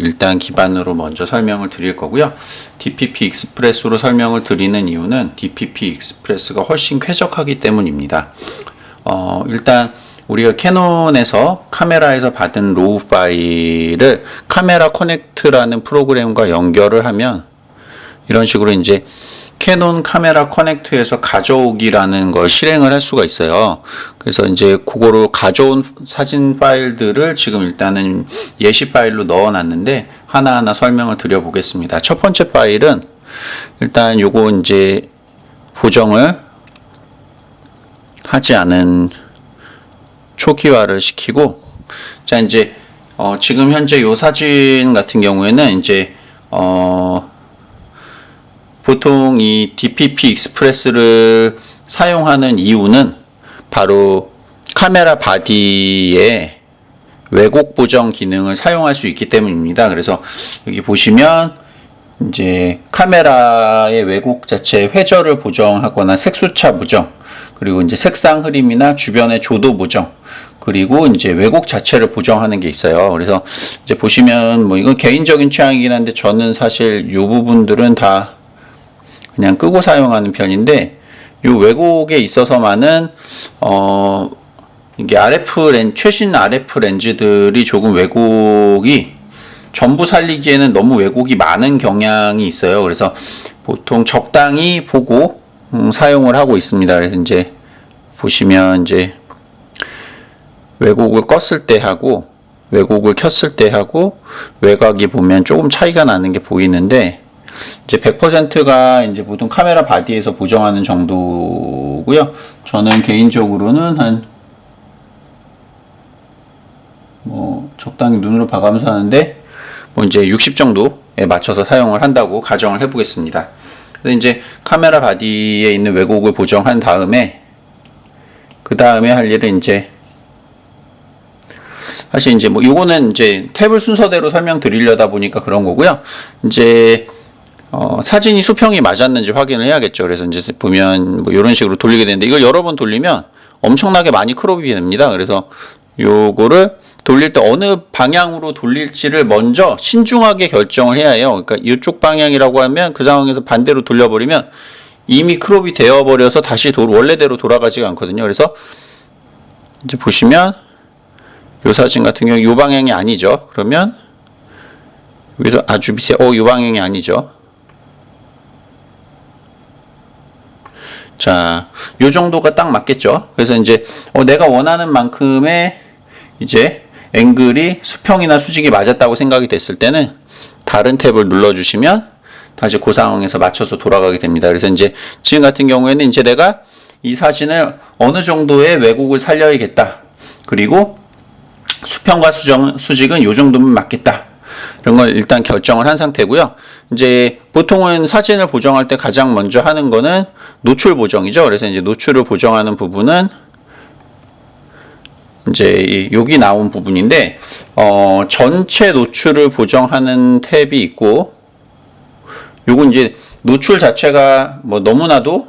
일단 기반으로 먼저 설명을 드릴 거고요. DPP 익스프레스로 설명을 드리는 이유는 DPP 익스프레스가 훨씬 쾌적하기 때문입니다. 일단 우리가 캐논에서 카메라에서 받은 로우 파일을 카메라 커넥트라는 프로그램과 연결을 하면 이런 식으로 이제 캐논 카메라 커넥트에서 가져오기라는 걸 실행을 할 수가 있어요. 그래서 이제 그거로 가져온 사진 파일들을 지금 일단은 예시 파일로 넣어 놨는데 하나하나 설명을 드려 보겠습니다. 첫 번째 파일은 일단 요거 이제 보정을 하지 않은 초기화를 시키고, 자 이제 지금 현재 요 사진 같은 경우에는 이제 보통 이 DPP 익스프레스를 사용하는 이유는 바로 카메라 바디에 왜곡 보정 기능을 사용할 수 있기 때문입니다. 그래서 여기 보시면 이제 카메라의 왜곡 자체 회절을 보정하거나 색수차 보정, 그리고 이제 색상 흐림이나 주변의 조도 보정, 그리고 이제 왜곡 자체를 보정하는 게 있어요. 그래서 이제 보시면 뭐 이건 개인적인 취향이긴 한데 저는 사실 요 부분들은 다 그냥 끄고 사용하는 편인데, 요 왜곡에 있어서만은 이게 최신 RF 렌즈들이 조금 왜곡이 전부 살리기에는 너무 왜곡이 많은 경향이 있어요. 그래서 보통 적당히 보고 사용을 하고 있습니다. 그래서 이제 보시면 이제 왜곡을 껐을 때 하고 왜곡을 켰을 때 하고 외곽이 보면 조금 차이가 나는 게 보이는데, 이제 100%가 이제 보통 카메라 바디에서 보정하는 정도고요. 저는 개인적으로는 적당히 눈으로 봐가면서 하는데 이제 60 정도에 맞춰서 사용을 한다고 가정을 해보겠습니다. 그래서 이제 카메라 바디에 있는 왜곡을 보정한 다음에 그 다음에 할 일은 이제 사실 이제 요거는 이제 탭을 순서대로 설명드리려다 보니까 그런 거고요. 이제 사진이 수평이 맞았는지 확인을 해야겠죠. 그래서 이제 보면 이런 식으로 돌리게 되는데, 이걸 여러 번 돌리면 엄청나게 많이 크롭이 됩니다. 그래서 요거를 돌릴 때 어느 방향으로 돌릴지를 먼저 신중하게 결정을 해야 해요. 그러니까 이쪽 방향이라고 하면 그 상황에서 반대로 돌려버리면 이미 크롭이 되어버려서 다시 원래대로 돌아가지가 않거든요. 그래서 이제 보시면 요 사진 같은 경우 요 방향이 아니죠. 그러면 여기서 아주 밑에 요 방향이 아니죠. 자, 요 정도가 딱 맞겠죠. 그래서 이제 내가 원하는 만큼의 이제 앵글이 수평이나 수직이 맞았다고 생각이 됐을 때는 다른 탭을 눌러주시면 다시 그 상황에서 맞춰서 돌아가게 됩니다. 그래서 이제 지금 같은 경우에는 이제 내가 이 사진을 어느 정도의 왜곡을 살려야겠다. 그리고 수평과 수직은 요 정도면 맞겠다. 이런 걸 일단 결정을 한 상태고요. 이제 보통은 사진을 보정할 때 가장 먼저 하는 거는 노출 보정이죠. 그래서 이제 노출을 보정하는 부분은 이제 여기 나온 부분인데, 전체 노출을 보정하는 탭이 있고, 요건 이제 노출 자체가 너무나도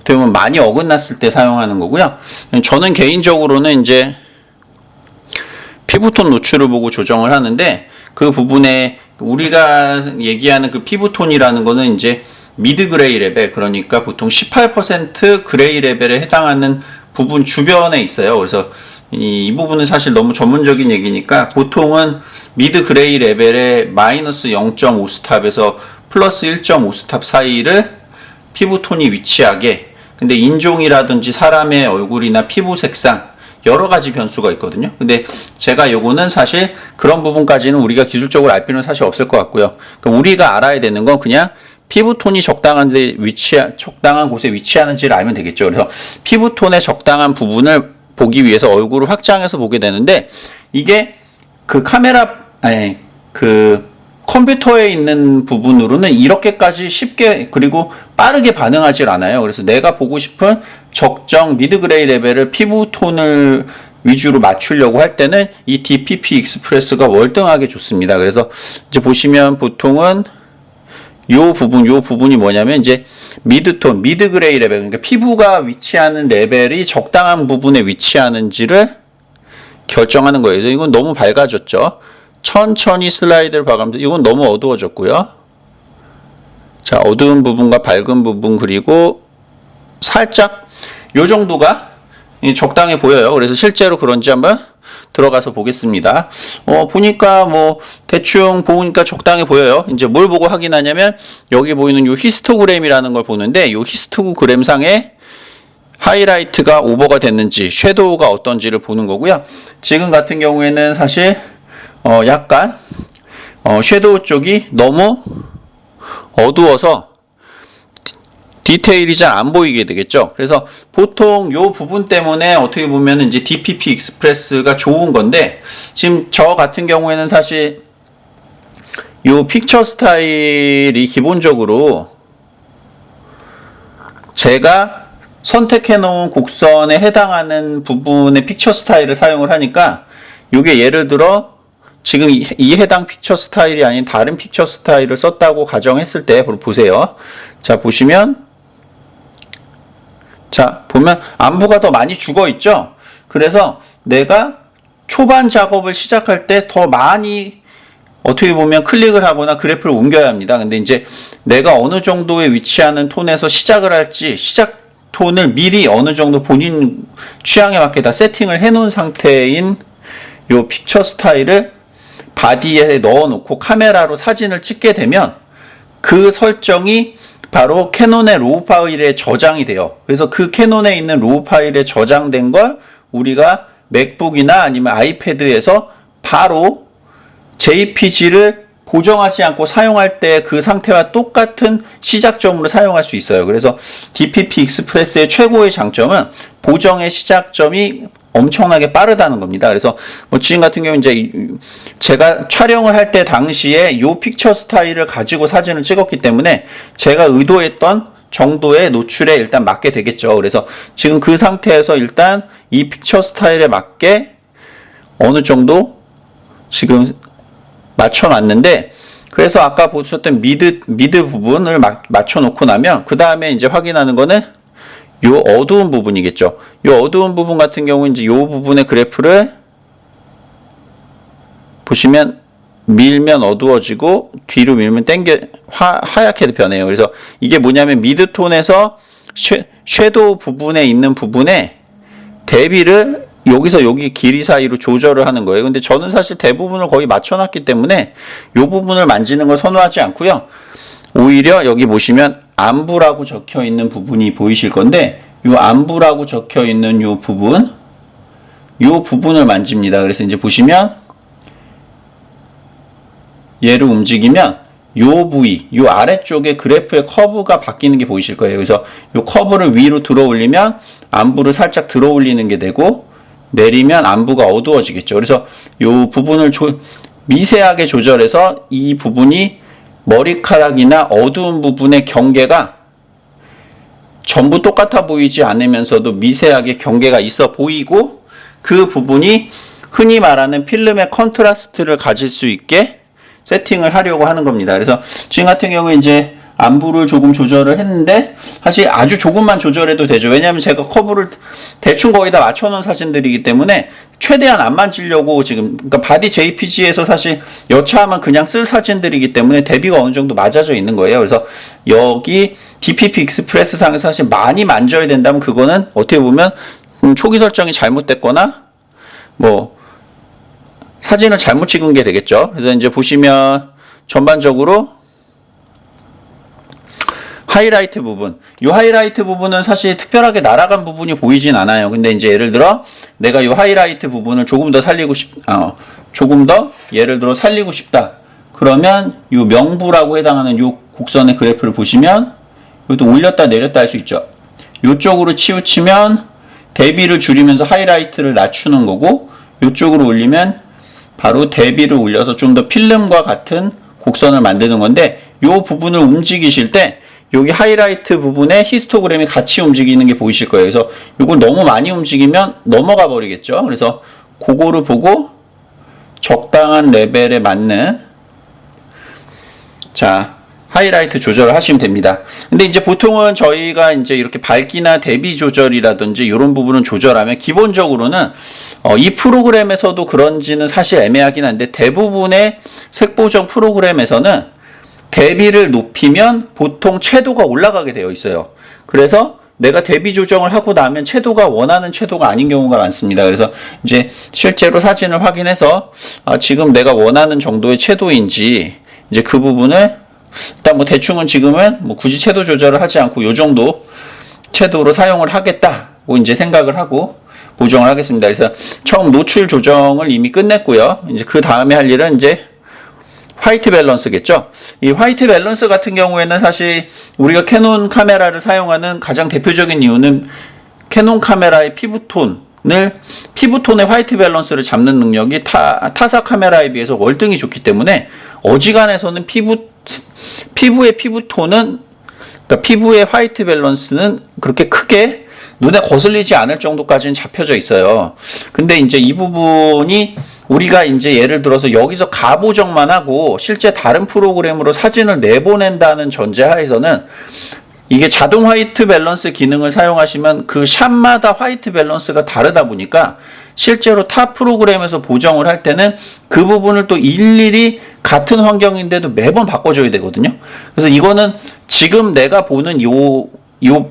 되면 많이 어긋났을 때 사용하는 거고요. 저는 개인적으로는 이제 피부톤 노출을 보고 조정을 하는데, 그 부분에 우리가 얘기하는 그 피부톤이라는 거는 이제 미드 그레이 레벨, 그러니까 보통 18% 그레이 레벨에 해당하는 부분 주변에 있어요. 그래서 이 부분은 사실 너무 전문적인 얘기니까 보통은 미드 그레이 레벨의 마이너스 0.5 스탑에서 플러스 1.5 스탑 사이를 피부톤이 위치하게, 근데 인종이라든지 사람의 얼굴이나 피부 색상 여러 가지 변수가 있거든요. 근데 제가 요거는 사실 그런 부분까지는 우리가 기술적으로 알 필요는 사실 없을 것 같고요. 그러니까 우리가 알아야 되는 건 그냥 피부톤이 적당한 곳에 위치하는지를 알면 되겠죠. 그래서 피부톤의 적당한 부분을 보기 위해서 얼굴을 확장해서 보게 되는데, 이게 그 컴퓨터에 있는 부분으로는 이렇게까지 쉽게 그리고 빠르게 반응하지 않아요. 그래서 내가 보고 싶은 적정 미드 그레이 레벨을 피부톤을 위주로 맞추려고 할 때는 이 DPP 익스프레스가 월등하게 좋습니다. 그래서 이제 보시면 보통은 요 부분이 뭐냐면 이제 미드톤, 미드 그레이 레벨, 그러니까 피부가 위치하는 레벨이 적당한 부분에 위치하는지를 결정하는 거예요. 그래서 이건 너무 밝아졌죠. 천천히 슬라이드를 봐가면서, 이건 너무 어두워졌고요. 자, 어두운 부분과 밝은 부분, 그리고 살짝 요 정도가 적당해 보여요. 그래서 실제로 그런지 한번 들어가서 보겠습니다. 보니까 뭐 대충 보니까 적당해 보여요. 이제 뭘 보고 확인하냐면 여기 보이는 요 히스토그램이라는 걸 보는데, 요 히스토그램 상에 하이라이트가 오버가 됐는지, 섀도우가 어떤지를 보는 거고요. 지금 같은 경우에는 사실 약간 섀도우 쪽이 너무 어두워서 디테일이 잘 안 보이게 되겠죠. 그래서 보통 요 부분 때문에 어떻게 보면 이제 DPP 익스프레스가 좋은 건데, 지금 저 같은 경우에는 사실 요 픽처 스타일이 기본적으로 제가 선택해 놓은 곡선에 해당하는 부분의 픽처 스타일을 사용을 하니까, 요게 예를 들어 지금 이 해당 픽처 스타일이 아닌 다른 픽처 스타일을 썼다고 가정했을 때 보세요. 자, 보시면, 자, 보면 안부가 더 많이 죽어 있죠. 그래서 내가 초반 작업을 시작할 때 더 많이 어떻게 보면 클릭을 하거나 그래프를 옮겨야 합니다. 근데 이제 내가 어느 정도에 위치하는 톤에서 시작을 할지, 시작 톤을 미리 어느 정도 본인 취향에 맞게 다 세팅을 해 놓은 상태인 요 픽처 스타일을 바디에 넣어 놓고 카메라로 사진을 찍게 되면, 그 설정이 바로 캐논의 로우 파일에 저장이 돼요. 그래서 그 캐논에 있는 로우 파일에 저장된 걸 우리가 맥북이나 아니면 아이패드에서 바로 JPG를 보정하지 않고 사용할 때 그 상태와 똑같은 시작점으로 사용할 수 있어요. 그래서 DPP 익스프레스의 최고의 장점은 보정의 시작점이 엄청나게 빠르다는 겁니다. 그래서 뭐 지금 같은 경우 이제 제가 촬영을 할 때 당시에 요 픽처 스타일을 가지고 사진을 찍었기 때문에 제가 의도했던 정도의 노출에 일단 맞게 되겠죠. 그래서 지금 그 상태에서 일단 이 픽처 스타일에 맞게 어느 정도 지금 맞춰놨는데, 그래서 아까 보셨던 미드 부분을 맞춰놓고 나면 그 다음에 이제 확인하는 거는 요 어두운 부분이겠죠. 요 어두운 부분 같은 경우는 이제 요 부분의 그래프를 보시면 밀면 어두워지고 뒤로 밀면 하얗게 변해요. 그래서 이게 뭐냐면 미드톤에서 섀도우 부분에 있는 부분에 대비를 여기서 여기 길이 사이로 조절을 하는 거예요. 근데 저는 사실 대부분을 거의 맞춰놨기 때문에 이 부분을 만지는 걸 선호하지 않고요. 오히려 여기 보시면 안부라고 적혀 있는 부분이 보이실 건데, 이 안부라고 적혀 있는 이 부분을 만집니다. 그래서 이제 보시면 얘를 움직이면 요 부위, 요 아래쪽에 그래프의 커브가 바뀌는 게 보이실 거예요. 그래서 요 커브를 위로 들어 올리면 안부를 살짝 들어 올리는 게 되고, 내리면 안부가 어두워지겠죠. 그래서 요 부분을 미세하게 조절해서 이 부분이 머리카락이나 어두운 부분의 경계가 전부 똑같아 보이지 않으면서도 미세하게 경계가 있어 보이고, 그 부분이 흔히 말하는 필름의 컨트라스트를 가질 수 있게 세팅을 하려고 하는 겁니다. 그래서 지금 같은 경우에 이제 안부를 조금 조절을 했는데, 사실 아주 조금만 조절해도 되죠. 왜냐하면 제가 커브를 대충 거의 다 맞춰놓은 사진들이기 때문에 최대한 안 만지려고 지금, 그러니까 바디 JPG에서 사실 여차하면 그냥 쓸 사진들이기 때문에 대비가 어느 정도 맞아져 있는 거예요. 그래서 여기 DPP 익스프레스 상에서 사실 많이 만져야 된다면 그거는 어떻게 보면 초기 설정이 잘못됐거나 뭐 사진을 잘못 찍은 게 되겠죠. 그래서 이제 보시면 전반적으로 하이라이트 부분, 이 하이라이트 부분은 사실 특별하게 날아간 부분이 보이진 않아요. 근데 이제 예를 들어 내가 이 하이라이트 부분을 조금 더 살리고 싶다. 그러면 이 명부라고 해당하는 이 곡선의 그래프를 보시면 이것도 올렸다 내렸다 할 수 있죠. 이쪽으로 치우치면 대비를 줄이면서 하이라이트를 낮추는 거고, 이쪽으로 올리면 바로 대비를 올려서 좀 더 필름과 같은 곡선을 만드는 건데, 이 부분을 움직이실 때 여기 하이라이트 부분에 히스토그램이 같이 움직이는 게 보이실 거예요. 그래서 이걸 너무 많이 움직이면 넘어가 버리겠죠. 그래서 그거를 보고 적당한 레벨에 맞는, 자, 하이라이트 조절을 하시면 됩니다. 근데 이제 보통은 저희가 이제 이렇게 밝기나 대비 조절이라든지 이런 부분은 조절하면 기본적으로는 이 프로그램에서도 그런지는 사실 애매하긴 한데 대부분의 색보정 프로그램에서는 대비를 높이면 보통 채도가 올라가게 되어 있어요. 그래서 내가 대비 조정을 하고 나면 채도가 원하는 채도가 아닌 경우가 많습니다. 그래서 이제 실제로 사진을 확인해서 지금 내가 원하는 정도의 채도인지 이제 그 부분을 일단 뭐 대충은 지금은 뭐 굳이 채도 조절을 하지 않고 요 정도 채도로 사용을 하겠다고 이제 생각을 하고 보정을 하겠습니다. 그래서 처음 노출 조정을 이미 끝냈고요. 이제 그 다음에 할 일은 이제 화이트 밸런스겠죠. 이 화이트 밸런스 같은 경우에는 사실 우리가 캐논 카메라를 사용하는 가장 대표적인 이유는 캐논 카메라의 피부톤의 화이트 밸런스를 잡는 능력이 타사 카메라에 비해서 월등히 좋기 때문에 어지간해서는 피부의 피부톤은, 그러니까 피부의 화이트 밸런스는 그렇게 크게 눈에 거슬리지 않을 정도까지는 잡혀져 있어요. 근데 이제 이 부분이 우리가 이제 예를 들어서 여기서 가보정만 하고 실제 다른 프로그램으로 사진을 내보낸다는 전제하에서는 이게 자동 화이트 밸런스 기능을 사용하시면 그 샷마다 화이트 밸런스가 다르다 보니까 실제로 타 프로그램에서 보정을 할 때는 그 부분을 또 일일이 같은 환경인데도 매번 바꿔줘야 되거든요. 그래서 이거는 지금 내가 보는 요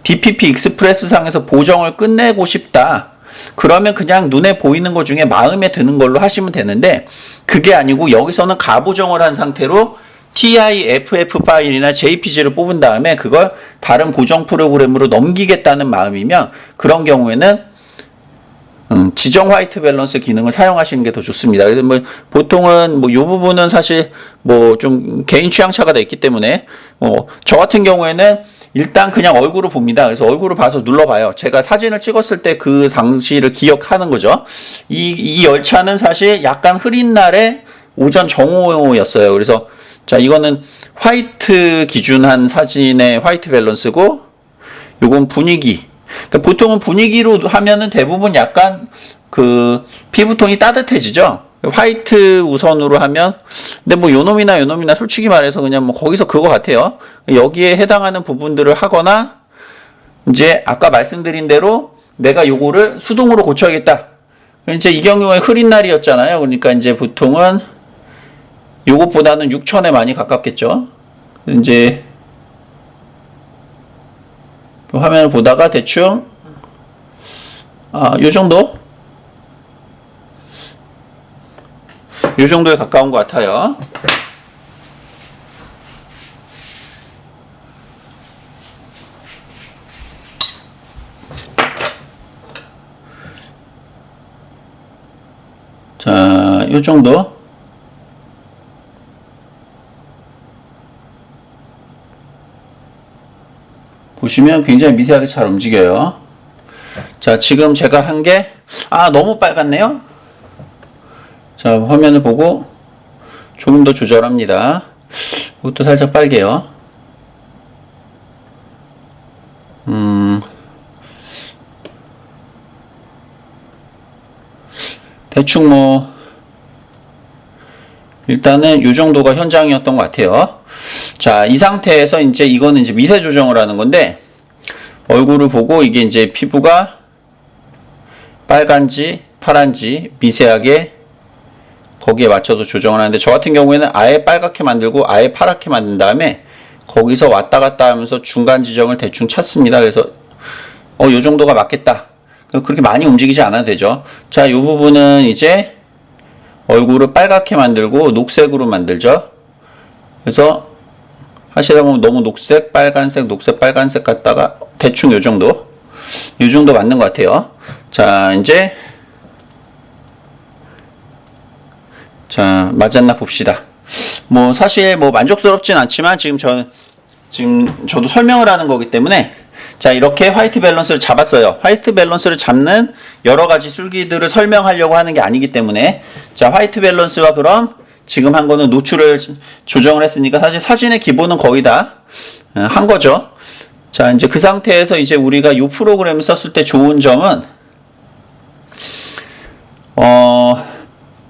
DPP 익스프레스 상에서 보정을 끝내고 싶다. 그러면 그냥 눈에 보이는 것 중에 마음에 드는 걸로 하시면 되는데 그게 아니고 여기서는 가보정을 한 상태로 TIFF 파일이나 JPG를 뽑은 다음에 그걸 다른 보정 프로그램으로 넘기겠다는 마음이면 그런 경우에는 지정 화이트 밸런스 기능을 사용하시는 게 더 좋습니다. 그래서 뭐 보통은 뭐 이 부분은 사실 뭐 좀 개인 취향 차가 있기 때문에 저 같은 경우에는 일단 그냥 얼굴을 봅니다. 그래서 얼굴을 봐서 눌러봐요. 제가 사진을 찍었을 때 그 당시를 기억하는 거죠. 이 열차는 사실 약간 흐린 날에 오전 정오였어요. 그래서 자, 이거는 화이트 기준한 사진의 화이트 밸런스고 요건 분위기. 그러니까 보통은 분위기로 하면은 대부분 약간 그 피부톤이 따뜻해지죠. 화이트 우선으로 하면 근데 뭐 요놈이나 솔직히 말해서 그냥 뭐 거기서 그거 같아요. 여기에 해당하는 부분들을 하거나 이제 아까 말씀드린 대로 내가 요거를 수동으로 고쳐야겠다. 이제 이 경우에 흐린 날이었잖아요. 그러니까 이제 보통은 요것보다는 6000에 많이 가깝겠죠. 이제 화면을 보다가 대충 요 정도? 요 정도에 가까운 것 같아요. 자, 요 정도. 보시면 굉장히 미세하게 잘 움직여요. 자, 지금 제가 한 게, 너무 빨갛네요. 자, 화면을 보고 조금 더 조절합니다. 이것도 살짝 빨개요. 대충 뭐, 일단은 이 정도가 현장이었던 것 같아요. 자, 이 상태에서 이제 이거는 이제 미세 조정을 하는 건데, 얼굴을 보고 이게 이제 피부가 빨간지, 파란지 미세하게 거기에 맞춰서 조정을 하는데 저 같은 경우에는 아예 빨갛게 만들고 아예 파랗게 만든 다음에 거기서 왔다 갔다 하면서 중간 지점을 대충 찾습니다. 그래서 요 정도가 맞겠다. 그렇게 많이 움직이지 않아도 되죠. 자, 이 부분은 이제 얼굴을 빨갛게 만들고 녹색으로 만들죠. 그래서 하시다 보면 너무 녹색, 빨간색, 녹색, 빨간색 갖다가 대충 요 정도 맞는 것 같아요. 자, 이제 자, 맞았나 봅시다. 뭐 사실 뭐 만족스럽진 않지만 지금 저도 설명을 하는 거기 때문에 자, 이렇게 화이트 밸런스를 잡았어요. 화이트 밸런스를 잡는 여러 가지 술기들을 설명하려고 하는 게 아니기 때문에 자, 화이트 밸런스와 그럼 지금 한 거는 노출을 조정을 했으니까 사실 사진의 기본은 거의 다 한 거죠. 자, 이제 그 상태에서 이제 우리가 이 프로그램을 썼을 때 좋은 점은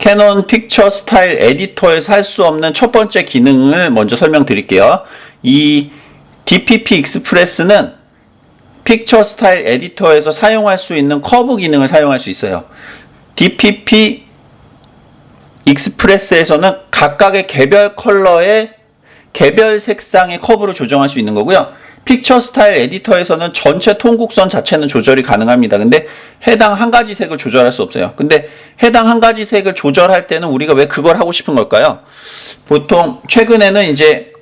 캐논 픽처 스타일 에디터에서 할 수 없는 첫 번째 기능을 먼저 설명드릴게요. 이 DPP 익스프레스는 픽처 스타일 에디터에서 사용할 수 있는 커브 기능을 사용할 수 있어요. DPP 익스프레스에서는 각각의 개별 컬러의 개별 색상의 커브를 조정할 수 있는 거고요. 픽처 스타일 에디터에서는 전체 통곡선 자체는 조절이 가능합니다. 근데 해당 한 가지 색을 조절할 수 없어요. 근데 해당 한 가지 색을 조절할 때는 우리가 왜 그걸 하고 싶은 걸까요? 보통 최근에는 이제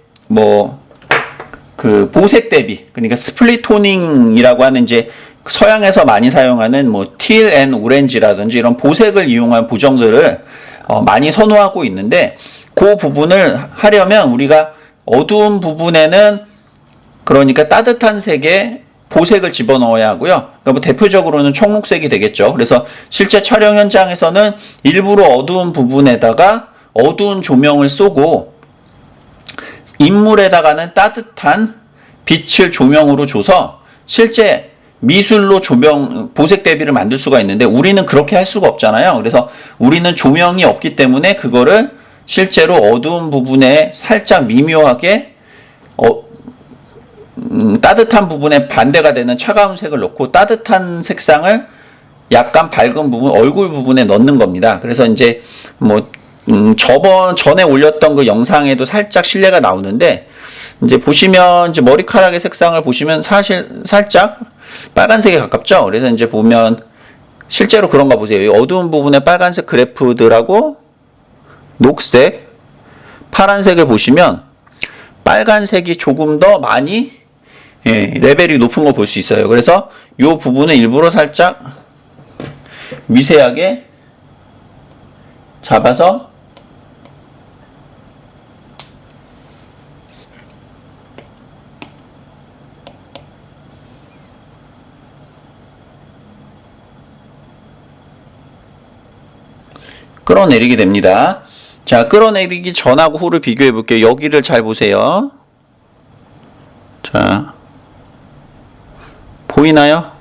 그 보색 대비, 그러니까 스플릿 토닝이라고 하는 이제 서양에서 많이 사용하는 틸 앤 오렌지라든지 이런 보색을 이용한 보정들을 많이 선호하고 있는데, 그 부분을 하려면 우리가 어두운 부분에는 그러니까 따뜻한 색의 보색을 집어넣어야 하고요. 그러니까 대표적으로는 청록색이 되겠죠. 그래서 실제 촬영 현장에서는 일부러 어두운 부분에다가 어두운 조명을 쏘고 인물에다가는 따뜻한 빛을 조명으로 줘서 실제 미술로 조명, 보색 대비를 만들 수가 있는데 우리는 그렇게 할 수가 없잖아요. 그래서 우리는 조명이 없기 때문에 그거를 실제로 어두운 부분에 살짝 미묘하게 따뜻한 부분에 반대가 되는 차가운 색을 넣고 따뜻한 색상을 약간 밝은 부분, 얼굴 부분에 넣는 겁니다. 그래서 이제 전에 올렸던 그 영상에도 살짝 실내가 나오는데, 이제 보시면 이제 머리카락의 색상을 보시면 사실 살짝 빨간색에 가깝죠. 그래서 이제 보면 실제로 그런가 보세요. 어두운 부분에 빨간색 그래프들하고 녹색, 파란색을 보시면 빨간색이 조금 더 많이 레벨이 높은 걸 볼 수 있어요. 그래서 이 부분을 일부러 살짝 미세하게 잡아서 끌어내리게 됩니다. 자, 끌어내리기 전하고 후를 비교해 볼게요. 여기를 잘 보세요. 자, 보이나요?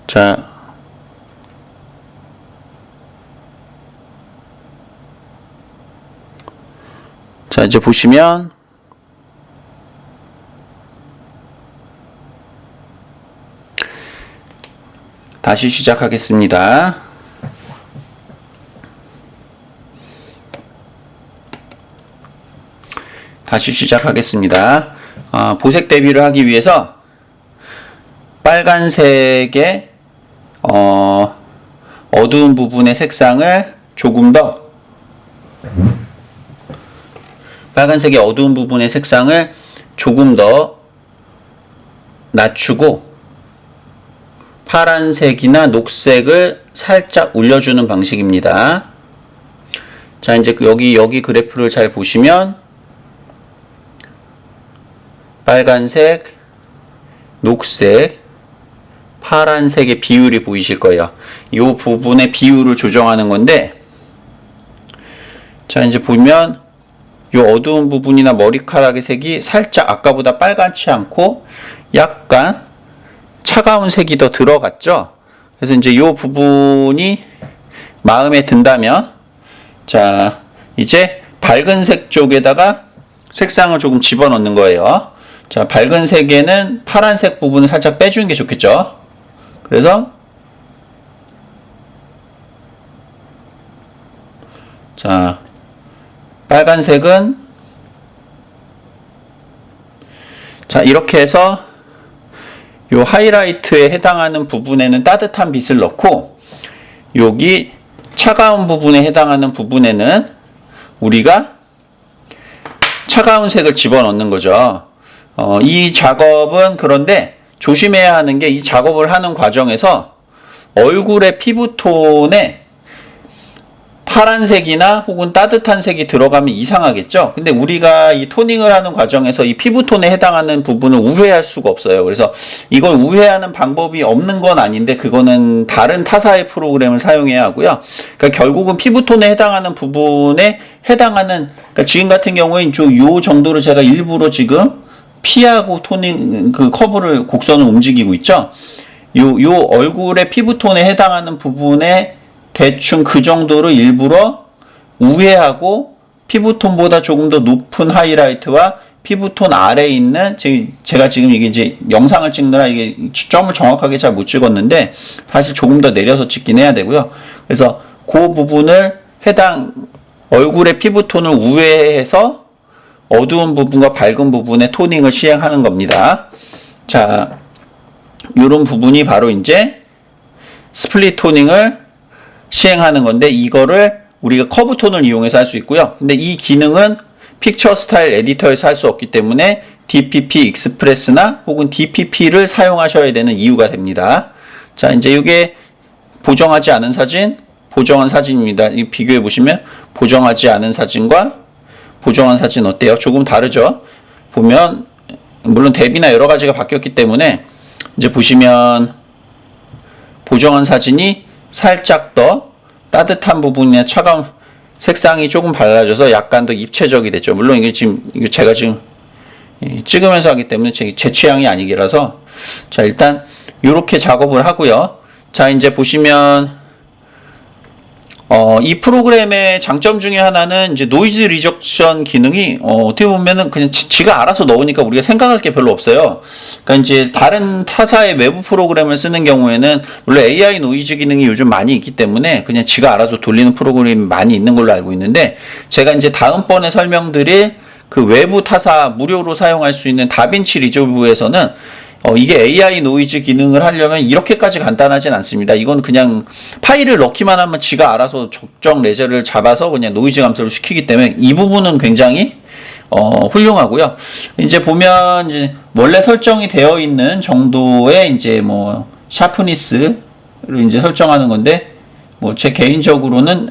자, 이제 보시면 다시 시작하겠습니다. 보색 대비를 하기 위해서 빨간색의 어두운 부분의 색상을 조금 더 낮추고 파란색이나 녹색을 살짝 올려주는 방식입니다. 자, 이제 여기 그래프를 잘 보시면 빨간색, 녹색, 파란색의 비율이 보이실 거예요. 이 부분의 비율을 조정하는 건데, 자, 이제 보면 이 어두운 부분이나 머리카락의 색이 살짝 아까보다 빨갛지 않고 약간 차가운 색이 더 들어갔죠. 그래서 이제 이 부분이 마음에 든다면, 자, 이제 밝은 색 쪽에다가 색상을 조금 집어넣는 거예요. 자, 밝은 색에는 파란색 부분을 살짝 빼주는 게 좋겠죠. 그래서 자, 빨간색은 자, 이렇게 해서 요 하이라이트에 해당하는 부분에는 따뜻한 빛을 넣고, 여기 차가운 부분에 해당하는 부분에는 우리가 차가운 색을 집어넣는 거죠. 이 작업은 그런데 조심해야 하는 게, 이 작업을 하는 과정에서 얼굴의 피부톤에 파란색이나 혹은 따뜻한 색이 들어가면 이상하겠죠. 근데 우리가 이 토닝을 하는 과정에서 이 피부톤에 해당하는 부분을 우회할 수가 없어요. 그래서 이걸 우회하는 방법이 없는 건 아닌데, 그거는 다른 타사의 프로그램을 사용해야 하고요. 그러니까 결국은 피부톤에 해당하는 부분에 해당하는, 그러니까 지금 같은 경우에 요 정도를 제가 일부러 지금 피하고 토닝 그 커브를 곡선을 움직이고 있죠. 요 얼굴의 피부톤에 해당하는 부분에 대충 그 정도로 일부러 우회하고 피부톤보다 조금 더 높은 하이라이트와 피부톤 아래에 있는, 제가 지금 이게 이제 영상을 찍느라 이게 점을 정확하게 잘 못 찍었는데 사실 조금 더 내려서 찍긴 해야 되고요. 그래서 그 부분을 얼굴의 피부톤을 우회해서 어두운 부분과 밝은 부분의 토닝을 시행하는 겁니다. 자, 요런 부분이 바로 이제 스플릿 토닝을 시행하는 건데, 이거를 우리가 커브 톤을 이용해서 할 수 있고요. 근데 이 기능은 픽처 스타일 에디터에서 할 수 없기 때문에 DPP 익스프레스나 혹은 DPP를 사용하셔야 되는 이유가 됩니다. 자, 이제 이게 보정하지 않은 사진, 보정한 사진입니다. 이 비교해 보시면 보정하지 않은 사진과 보정한 사진 어때요? 조금 다르죠? 보면 물론 대비나 여러 가지가 바뀌었기 때문에 이제 보시면 보정한 사진이 살짝 더 따뜻한 부분이나 차가운 색상이 조금 발라져서 약간 더 입체적이 됐죠. 물론 이게 지금 제가 지금 찍으면서 하기 때문에 제 취향이 아니라서. 자, 일단 이렇게 작업을 하고요. 자, 이제 보시면 이 프로그램의 장점 중에 하나는 이제 노이즈 리덕션 기능이 어떻게 보면은 그냥 지가 알아서 넣으니까 우리가 생각할 게 별로 없어요. 그러니까 이제 다른 타사의 외부 프로그램을 쓰는 경우에는 물론 AI 노이즈 기능이 요즘 많이 있기 때문에 그냥 지가 알아서 돌리는 프로그램이 많이 있는 걸로 알고 있는데, 제가 이제 다음번에 설명드릴 그 외부 타사 무료로 사용할 수 있는 다빈치 리졸브에서는 이게 AI 노이즈 기능을 하려면 이렇게까지 간단하진 않습니다. 이건 그냥 파일을 넣기만 하면 지가 알아서 적정 레저를 잡아서 그냥 노이즈 감소를 시키기 때문에 이 부분은 굉장히 훌륭하고요. 이제 보면 이제 원래 설정이 되어 있는 정도의 이제 뭐 샤프니스를 이제 설정하는 건데, 뭐 제 개인적으로는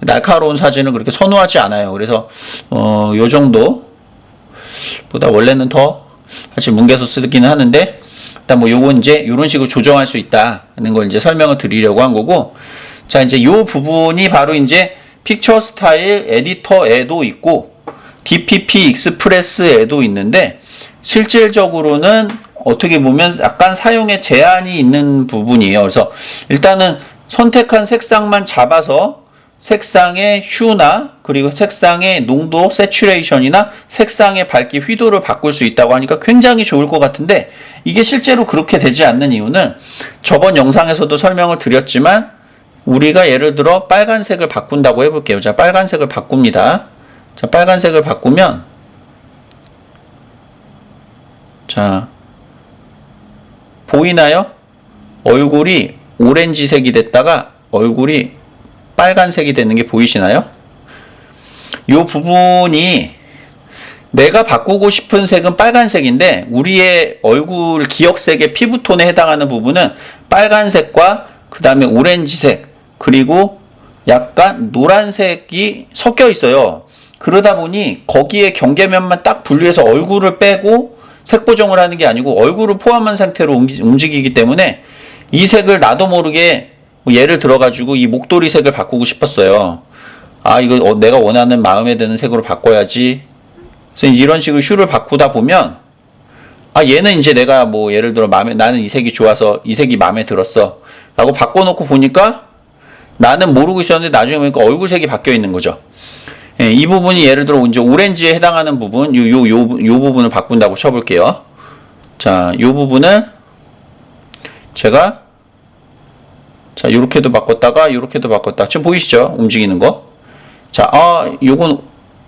날카로운 사진을 그렇게 선호하지 않아요. 그래서 요 정도 보다 원래는 더 사실 뭉개서 쓰기는 하는데, 일단 뭐 요건 이제 요런 식으로 조정할 수 있다는 걸 이제 설명을 드리려고 한 거고. 자, 이제 요 부분이 바로 이제 픽처 스타일 에디터에도 있고 DPP 익스프레스에도 있는데, 실질적으로는 어떻게 보면 약간 사용에 제한이 있는 부분이에요. 그래서 일단은 선택한 색상만 잡아서 색상의 휴나 그리고 색상의 농도 세츄레이션이나 색상의 밝기 휘도를 바꿀 수 있다고 하니까 굉장히 좋을 것 같은데, 이게 실제로 그렇게 되지 않는 이유는 저번 영상에서도 설명을 드렸지만, 우리가 예를 들어 빨간색을 바꾼다고 해볼게요. 자, 빨간색을 바꿉니다. 자, 빨간색을 바꾸면, 자, 보이나요? 얼굴이 오렌지색이 됐다가 얼굴이 빨간색이 되는 게 보이시나요? 이 부분이 내가 바꾸고 싶은 색은 빨간색인데, 우리의 얼굴 기억색의 피부톤에 해당하는 부분은 빨간색과 그 다음에 오렌지색 그리고 약간 노란색이 섞여 있어요. 그러다 보니 거기에 경계면만 딱 분리해서 얼굴을 빼고 색 보정을 하는 게 아니고 얼굴을 포함한 상태로 움직이기 때문에 이 색을 나도 모르게 예를 들어가지고 이 목도리 색을 바꾸고 싶었어요. 아, 이거 내가 원하는 마음에 드는 색으로 바꿔야지. 그래서 이런 식으로 휴를 바꾸다 보면, 아, 얘는 이제 내가 뭐 예를 들어 나는 이 색이 좋아서 이 색이 마음에 들었어 라고 바꿔놓고 보니까 나는 모르고 있었는데 나중에 보니까 얼굴색이 바뀌어 있는 거죠. 예, 이 부분이 예를 들어 이제 오렌지에 해당하는 부분, 요 부분을 바꾼다고 쳐볼게요. 자, 요 부분을 제가 자, 요렇게도 바꿨다가 요렇게도 바꿨다. 지금 보이시죠? 움직이는 거. 자, 요건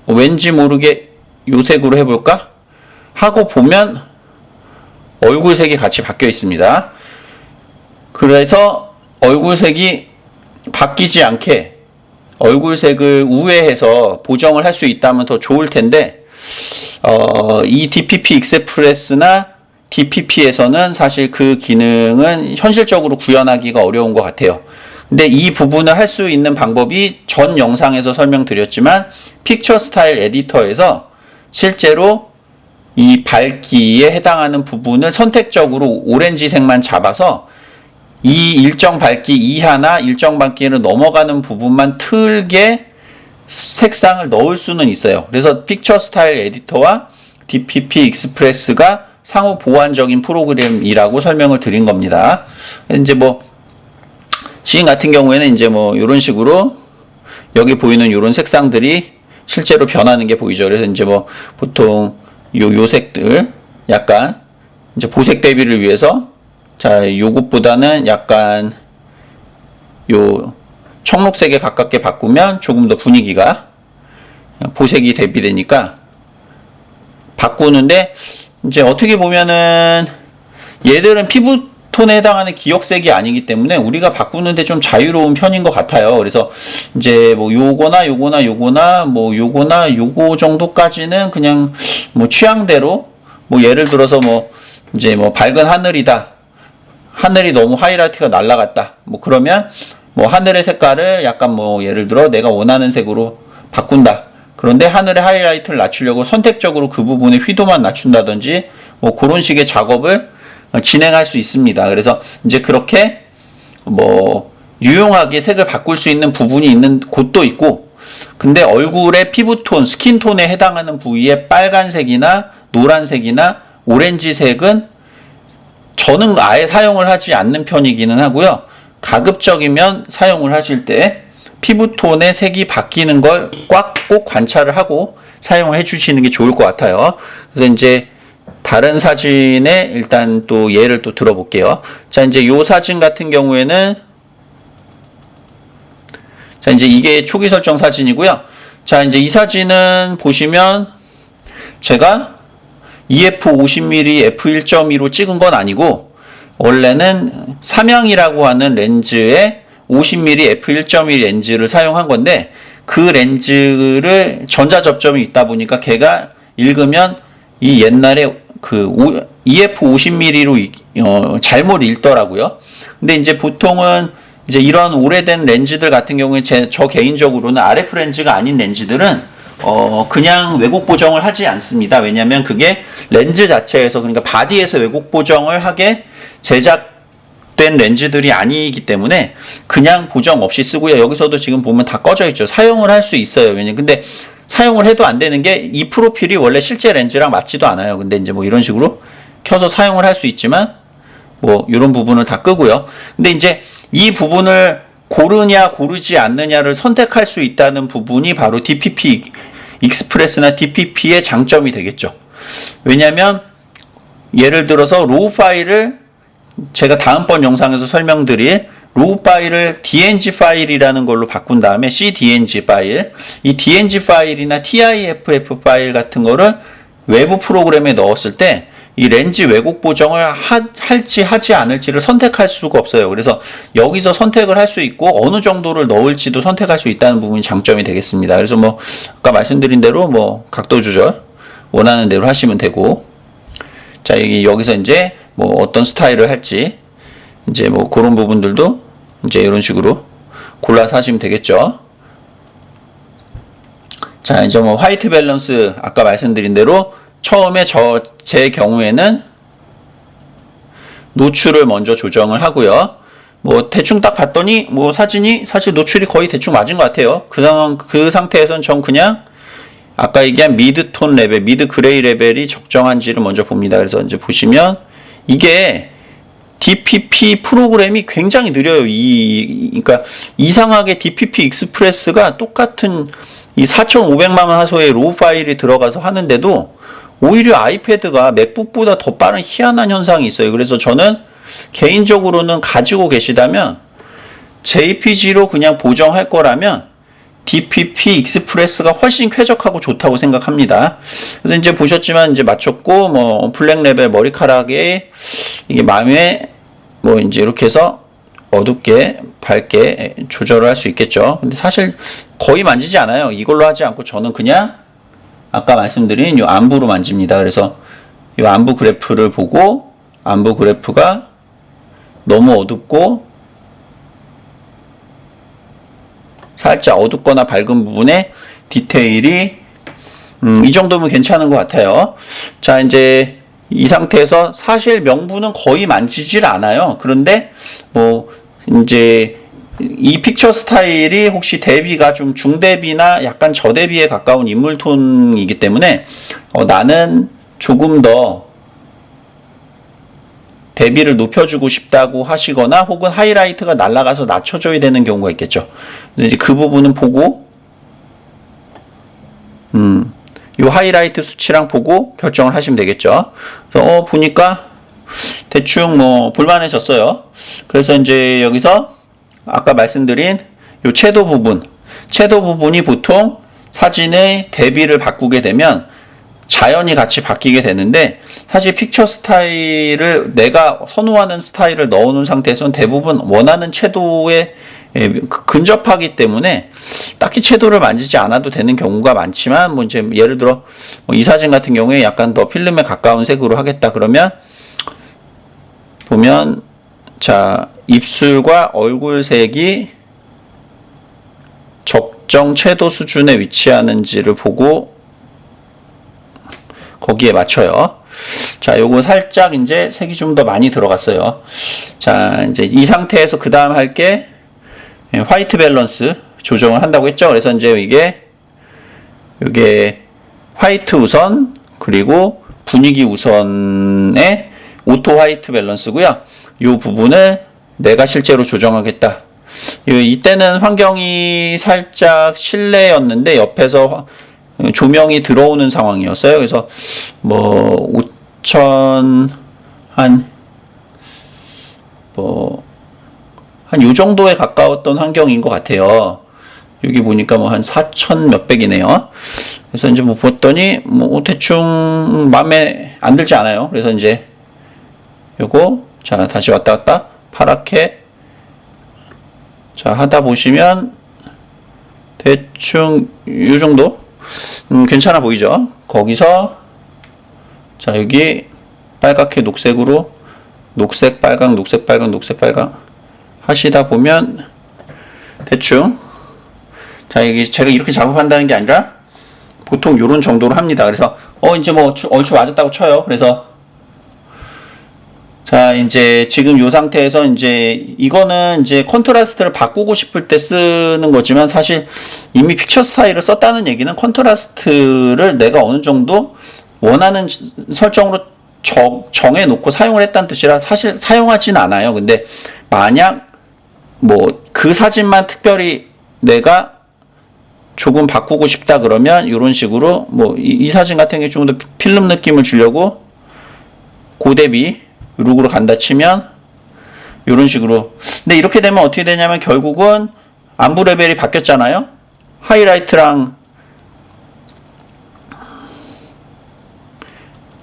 왠지 모르게 요 색으로 해볼까? 하고 보면 얼굴색이 같이 바뀌어 있습니다. 그래서 얼굴색이 바뀌지 않게 얼굴색을 우회해서 보정을 할 수 있다면 더 좋을 텐데, 이 DPP 익스프레스나 DPP에서는 사실 그 기능은 현실적으로 구현하기가 어려운 것 같아요. 근데 이 부분을 할 수 있는 방법이 전 영상에서 설명드렸지만 픽처 스타일 에디터에서 실제로 이 밝기에 해당하는 부분을 선택적으로 오렌지색만 잡아서 이 일정 밝기 이하나 일정 밝기를 넘어가는 부분만 틀게 색상을 넣을 수는 있어요. 그래서 픽처 스타일 에디터와 DPP 익스프레스가 상호 보완적인 프로그램이라고 설명을 드린 겁니다. 이제 뭐 지인 같은 경우에는 이제 뭐 이런 식으로 여기 보이는 이런 색상들이 실제로 변하는 게 보이죠. 그래서 이제 뭐 보통 요 색들 약간 이제 보색 대비를 위해서 자, 요것보다는 약간 요 청록색에 가깝게 바꾸면 조금 더 분위기가 보색이 대비되니까 바꾸는데, 이제 어떻게 보면은 얘들은 피부톤에 해당하는 기억색이 아니기 때문에 우리가 바꾸는데 좀 자유로운 편인 것 같아요. 그래서 이제 뭐 요거나 뭐 요거나 요거 정도까지는 그냥 뭐 취향대로, 뭐 예를 들어서 뭐 이제 뭐 밝은 하늘이다, 하늘이 너무 하이라이트가 날라갔다, 뭐 그러면 뭐 하늘의 색깔을 약간 뭐 예를 들어 내가 원하는 색으로 바꾼다. 그런데 하늘의 하이라이트를 낮추려고 선택적으로 그 부분의 휘도만 낮춘다든지 뭐 그런 식의 작업을 진행할 수 있습니다. 그래서 이제 그렇게 뭐 유용하게 색을 바꿀 수 있는 부분이 있는 곳도 있고, 근데 얼굴의 피부톤, 스킨톤에 해당하는 부위의 빨간색이나 노란색이나 오렌지색은 저는 아예 사용을 하지 않는 편이기는 하고요. 가급적이면 사용을 하실 때 피부톤의 색이 바뀌는 걸 꼭 관찰을 하고 사용을 해주시는 게 좋을 것 같아요. 그래서 이제 다른 사진에 일단 또 예를 또 들어볼게요. 자, 이제 이 사진 같은 경우에는 자, 이제 이게 초기 설정 사진이고요. 자, 이제 이 사진은 보시면 제가 EF 50mm f1.2로 찍은 건 아니고, 원래는 삼양이라고 하는 렌즈에 50mm f1.2 렌즈를 사용한 건데, 그 렌즈를 전자 접점이 있다 보니까 걔가 읽으면 이 옛날에 그 EF 50mm로 잘못 읽더라고요. 근데 이제 보통은 이제 이런 오래된 렌즈들 같은 경우에 저 개인적으로는 RF 렌즈가 아닌 렌즈들은 그냥 왜곡 보정을 하지 않습니다. 왜냐하면 그게 렌즈 자체에서, 그러니까 바디에서 왜곡 보정을 하게 제작된 렌즈들이 아니기 때문에 그냥 보정 없이 쓰고요. 여기서도 지금 보면 다 꺼져 있죠. 사용을 할 수 있어요. 왜냐면 근데 사용을 해도 안 되는 게 이 프로필이 원래 실제 렌즈랑 맞지도 않아요. 근데 이제 뭐 이런 식으로 켜서 사용을 할 수 있지만 뭐 이런 부분을 다 끄고요. 근데 이제 이 부분을 고르냐 고르지 않느냐를 선택할 수 있다는 부분이 바로 DPP 익스프레스나 DPP의 장점이 되겠죠. 왜냐하면 예를 들어서 로우 파일을 제가 다음번 영상에서 설명드릴 로우 파일을 DNG 파일이라는 걸로 바꾼 다음에 CDNG 파일, 이 DNG 파일이나 TIFF 파일 같은 거를 외부 프로그램에 넣었을 때 이 렌즈 왜곡 보정을 할지 하지 않을지를 선택할 수가 없어요. 그래서 여기서 선택을 할 수 있고 어느 정도를 넣을지도 선택할 수 있다는 부분이 장점이 되겠습니다. 그래서 뭐 아까 말씀드린 대로 뭐 각도 조절 원하는 대로 하시면 되고, 자, 여기서 이제 뭐 어떤 스타일을 할지 이제 뭐 그런 부분들도 이제 이런 식으로 골라서 하시면 되겠죠. 자, 이제 뭐 화이트 밸런스 아까 말씀드린 대로 처음에 제 경우에는 노출을 먼저 조정을 하고요. 뭐 대충 딱 봤더니 뭐 사진이 사실 노출이 거의 대충 맞은 것 같아요. 그 상태에선 전 그냥 아까 얘기한 미드톤 레벨, 미드 그레이 레벨이 적정한지를 먼저 봅니다. 그래서 이제 보시면 이게 DPP 프로그램이 굉장히 느려요. 그러니까 이상하게 DPP 익스프레스가 똑같은 이 4,500만 화소의 로우 파일이 들어가서 하는데도 오히려 아이패드가 맥북보다 더 빠른 희한한 현상이 있어요. 그래서 저는 개인적으로는 가지고 계시다면 JPG로 그냥 보정할 거라면 DPP 익스프레스가 훨씬 쾌적하고 좋다고 생각합니다. 그래서 이제 보셨지만 이제 맞췄고, 뭐 블랙 레벨 머리카락에 이게 마음에 뭐 이제 이렇게 해서 어둡게 밝게 조절을 할 수 있겠죠. 근데 사실 거의 만지지 않아요. 이걸로 하지 않고 저는 그냥 아까 말씀드린 이 안부로 만집니다. 그래서 이 안부 그래프를 보고 안부 그래프가 너무 어둡고 살짝 어둡거나 밝은 부분에 디테일이 이 정도면 괜찮은 것 같아요. 자, 이제 이 상태에서 사실 명부는 거의 만지질 않아요. 그런데 뭐 이제 이 픽처 스타일이 혹시 대비가 좀 중대비나 약간 저대비에 가까운 인물톤이기 때문에 나는 조금 더 대비를 높여주고 싶다고 하시거나 혹은 하이라이트가 날아가서 낮춰줘야 되는 경우가 있겠죠. 그래서 이제 그 부분은 보고 요 하이라이트 수치랑 보고 결정을 하시면 되겠죠. 그래서 보니까 대충 뭐 볼만해졌어요. 그래서 이제 여기서 아까 말씀드린 요 채도 부분이 보통 사진의 대비를 바꾸게 되면 자연히 같이 바뀌게 되는데, 사실 픽처 스타일을 내가 선호하는 스타일을 넣어놓은 상태에서는 대부분 원하는 채도에 근접하기 때문에 딱히 채도를 만지지 않아도 되는 경우가 많지만, 뭐 이제 예를 들어 이 사진 같은 경우에 약간 더 필름에 가까운 색으로 하겠다 그러면 보면, 자, 입술과 얼굴 색이 적정 채도 수준에 위치하는지를 보고 거기에 맞춰요. 자, 요거 살짝 이제 색이 좀 더 많이 들어갔어요. 자, 이제 이 상태에서 그 다음 할 게 화이트 밸런스 조정을 한다고 했죠. 그래서 이제 이게 화이트 우선, 그리고 분위기 우선의 오토 화이트 밸런스고요. 요 부분을 내가 실제로 조정하겠다. 이때는 환경이 살짝 실내였는데 옆에서 조명이 들어오는 상황이었어요. 그래서 뭐 5천 한 요 정도에 가까웠던 환경인 것 같아요. 여기 보니까 뭐 한 4천 몇백이네요. 그래서 이제 뭐 봤더니 뭐 대충 마음에 안 들지 않아요. 그래서 이제 요거 자 다시 왔다 갔다 파랗게 자 하다 보시면 대충 요 정도 괜찮아 보이죠? 거기서 자 여기 빨갛게 녹색으로 녹색 빨강 녹색 빨강 녹색 빨강 하시다 보면 대충 자 여기 제가 이렇게 작업한다는 게 아니라 보통 요런 정도로 합니다. 그래서 이제 뭐 얼추 맞았다고 쳐요. 그래서 자 이제 지금 요 상태에서 이제 이거는 이제 컨트라스트를 바꾸고 싶을 때 쓰는 거지만, 사실 이미 픽처 스타일을 썼다는 얘기는 컨트라스트를 내가 어느 정도 원하는 설정으로 정해 놓고 사용을 했다는 뜻이라 사실 사용하진 않아요. 근데 만약 뭐 그 사진만 특별히 내가 조금 바꾸고 싶다 그러면 이런 식으로 뭐 이 사진 같은 게 좀 더 필름 느낌을 주려고 고대비 룩으로 간다 치면 이런 식으로. 근데 이렇게 되면 어떻게 되냐면 결국은 안부 레벨이 바뀌었잖아요. 하이라이트랑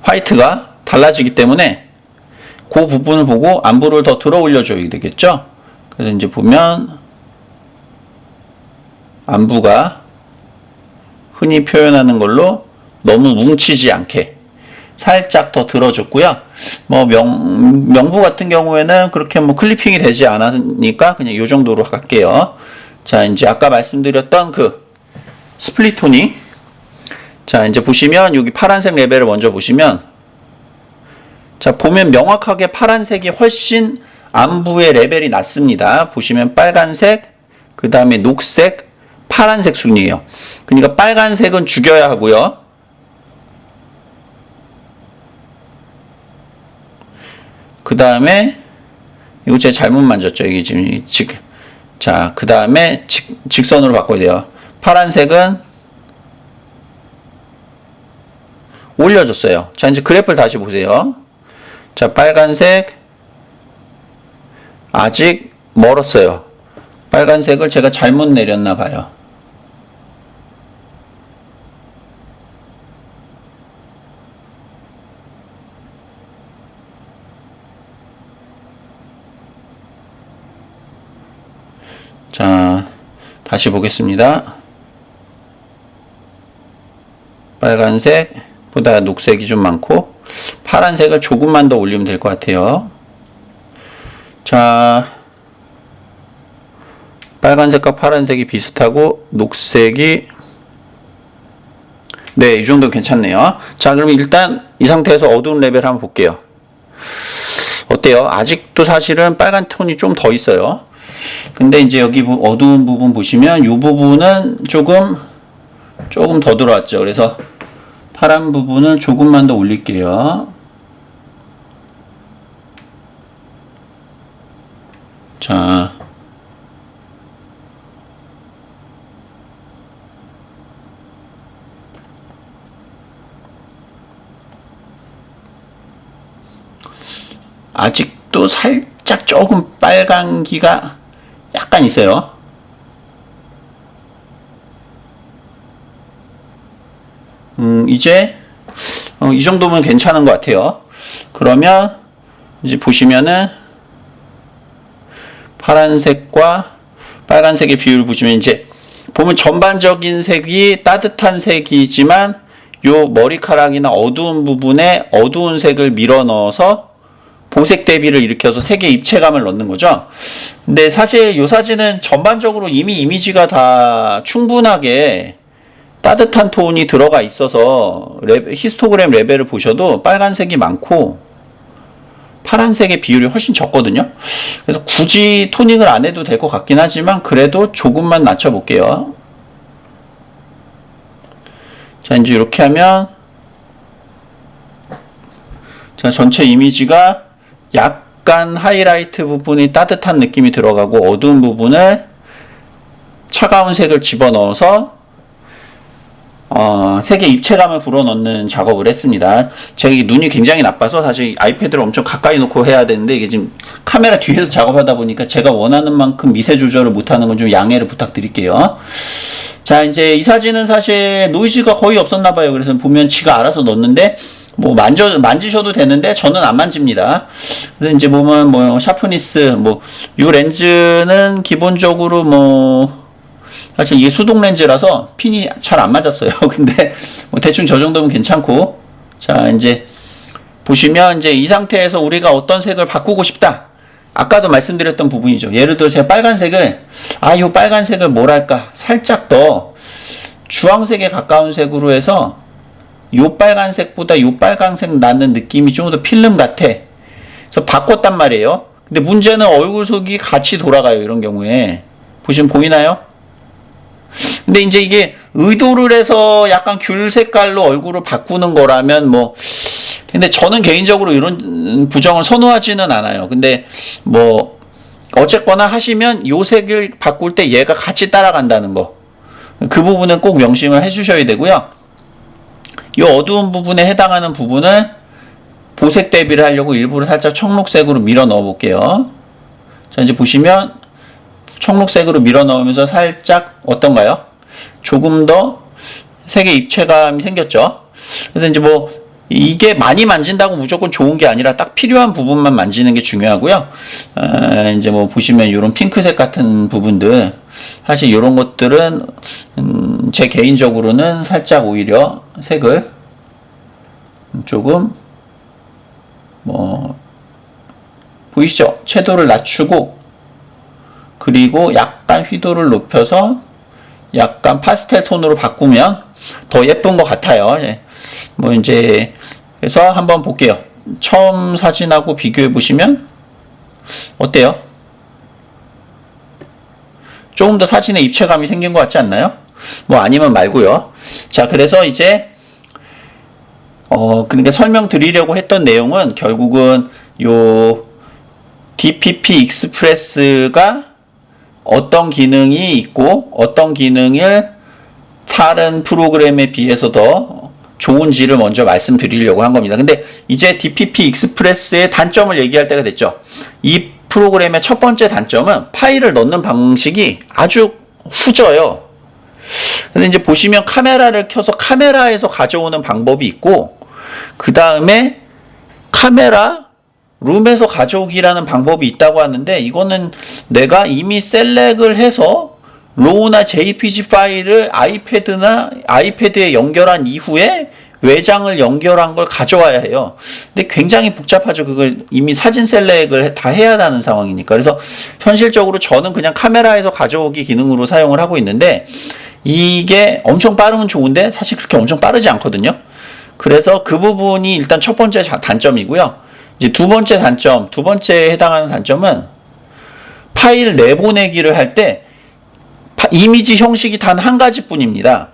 화이트가 달라지기 때문에 그 부분을 보고 안부를 더 들어 올려줘야 되겠죠. 그래서 이제 보면 안부가 흔히 표현하는 걸로 너무 뭉치지 않게 살짝 더 들어줬고요. 뭐 명부 같은 경우에는 그렇게 뭐 클리핑이 되지 않으니까 그냥 이 정도로 할게요. 자 이제 아까 말씀드렸던 그 스플릿톤이 자 이제 보시면 여기 파란색 레벨을 먼저 보시면 자 보면 명확하게 파란색이 훨씬 안부의 레벨이 낮습니다. 보시면 빨간색 그 다음에 녹색 파란색 순이에요. 그러니까 빨간색은 죽여야 하고요. 그 다음에 이거 제가 잘못 만졌죠. 이게 지금 자, 그 다음에 직선으로 바꿔야 돼요. 파란색은 올려줬어요. 자, 이제 그래프를 다시 보세요. 자, 빨간색 아직 멀었어요. 빨간색을 제가 잘못 내렸나 봐요. 자, 다시 보겠습니다. 빨간색보다 녹색이 좀 많고 파란색을 조금만 더 올리면 될 것 같아요. 자, 빨간색과 파란색이 비슷하고 녹색이 네, 이 정도 괜찮네요. 자, 그럼 일단 이 상태에서 어두운 레벨 한번 볼게요. 어때요? 아직도 사실은 빨간 톤이 좀 더 있어요. 근데 이제 여기 어두운 부분 보시면 이 부분은 조금 더 들어왔죠. 그래서 파란 부분을 조금만 더 올릴게요. 자, 아직도 살짝 조금 빨간기가 약간 있어요. 이제 이 정도면 괜찮은 것 같아요. 그러면 이제 보시면은 파란색과 빨간색의 비율을 보시면 이제 보면 전반적인 색이 따뜻한 색이지만 요 머리카락이나 어두운 부분에 어두운 색을 밀어 넣어서 보색 대비를 일으켜서 색의 입체감을 넣는 거죠. 근데 사실 이 사진은 전반적으로 이미 이미지가 다 충분하게 따뜻한 톤이 들어가 있어서 히스토그램 레벨을 보셔도 빨간색이 많고 파란색의 비율이 훨씬 적거든요. 그래서 굳이 토닝을 안 해도 될 것 같긴 하지만 그래도 조금만 낮춰 볼게요. 자, 이제 이렇게 하면 자, 전체 이미지가 약간 하이라이트 부분이 따뜻한 느낌이 들어가고 어두운 부분을 차가운 색을 집어넣어서 색의 입체감을 불어넣는 작업을 했습니다. 제가 눈이 굉장히 나빠서 사실 아이패드를 엄청 가까이 놓고 해야 되는데 이게 지금 카메라 뒤에서 작업하다 보니까 제가 원하는 만큼 미세 조절을 못하는 건 좀 양해를 부탁드릴게요. 자, 이제 이 사진은 사실 노이즈가 거의 없었나 봐요. 그래서 보면 지가 알아서 넣었는데 뭐 만지셔도 되는데 저는 안 만집니다. 그래서 이제 보면 뭐 샤프니스 이 렌즈는 기본적으로 사실 이게 수동 렌즈라서 핀이 잘 안 맞았어요. 근데 뭐 대충 저 정도면 괜찮고. 자, 이제 보시면 이제 이 상태에서 우리가 어떤 색을 바꾸고 싶다. 아까도 말씀드렸던 부분이죠. 예를 들어 제가 빨간색을 이 빨간색을 뭐랄까 살짝 더 주황색에 가까운 색으로 해서 요 빨간색보다 요 빨간색 나는 느낌이 좀 더 필름 같아. 그래서 바꿨단 말이에요. 근데 문제는 얼굴 속이 같이 돌아가요. 이런 경우에 보시면 보이나요? 근데 이제 이게 의도를 해서 약간 귤 색깔로 얼굴을 바꾸는 거라면 근데 저는 개인적으로 이런 부정을 선호하지는 않아요. 근데 어쨌거나 하시면 요 색을 바꿀 때 얘가 같이 따라간다는 거. 그 부분은 꼭 명심을 해주셔야 되고요. 요 어두운 부분에 해당하는 부분을 보색 대비를 하려고 일부러 살짝 청록색으로 밀어 넣어 볼게요. 자, 이제 보시면 청록색으로 밀어 넣으면서 살짝 어떤가요? 조금 더 색의 입체감이 생겼죠. 그래서 이제 이게 많이 만진다고 무조건 좋은 게 아니라 딱 필요한 부분만 만지는 게 중요하고요. 이제 보시면 이런 핑크색 같은 부분들 사실 이런 것들은 제 개인적으로는 살짝 오히려 색을 조금 보이시죠? 채도를 낮추고 그리고 약간 휘도를 높여서 약간 파스텔 톤으로 바꾸면 더 예쁜 것 같아요. 이제 그래서 한번 볼게요. 처음 사진하고 비교해 보시면 어때요? 조금 더 사진에 입체감이 생긴 것 같지 않나요? 아니면 말고요. 자, 그래서 이제 그러니까 설명드리려고 했던 내용은 결국은 요 DPP 익스프레스가 어떤 기능이 있고 어떤 기능을 다른 프로그램에 비해서 더 좋은지를 먼저 말씀드리려고 한 겁니다. 근데 이제 DPP 익스프레스의 단점을 얘기할 때가 됐죠. 이 프로그램의 첫 번째 단점은 파일을 넣는 방식이 아주 후져요. 근데 이제 보시면 카메라를 켜서 카메라에서 가져오는 방법이 있고 그 다음에 카메라 룸에서 가져오기라는 방법이 있다고 하는데 이거는 내가 이미 셀렉을 해서 로우나 JPG 파일을 아이패드에 연결한 이후에 외장을 연결한 걸 가져와야 해요. 근데 굉장히 복잡하죠. 그걸 이미 사진 셀렉을 다 해야 하는 상황이니까. 그래서 현실적으로 저는 그냥 카메라에서 가져오기 기능으로 사용을 하고 있는데 이게 엄청 빠르면 좋은데 사실 그렇게 엄청 빠르지 않거든요. 그래서 그 부분이 일단 첫 번째 단점이고요. 이제 두 번째에 해당하는 단점은 파일 내보내기를 할 때 이미지 형식이 단 한 가지뿐입니다.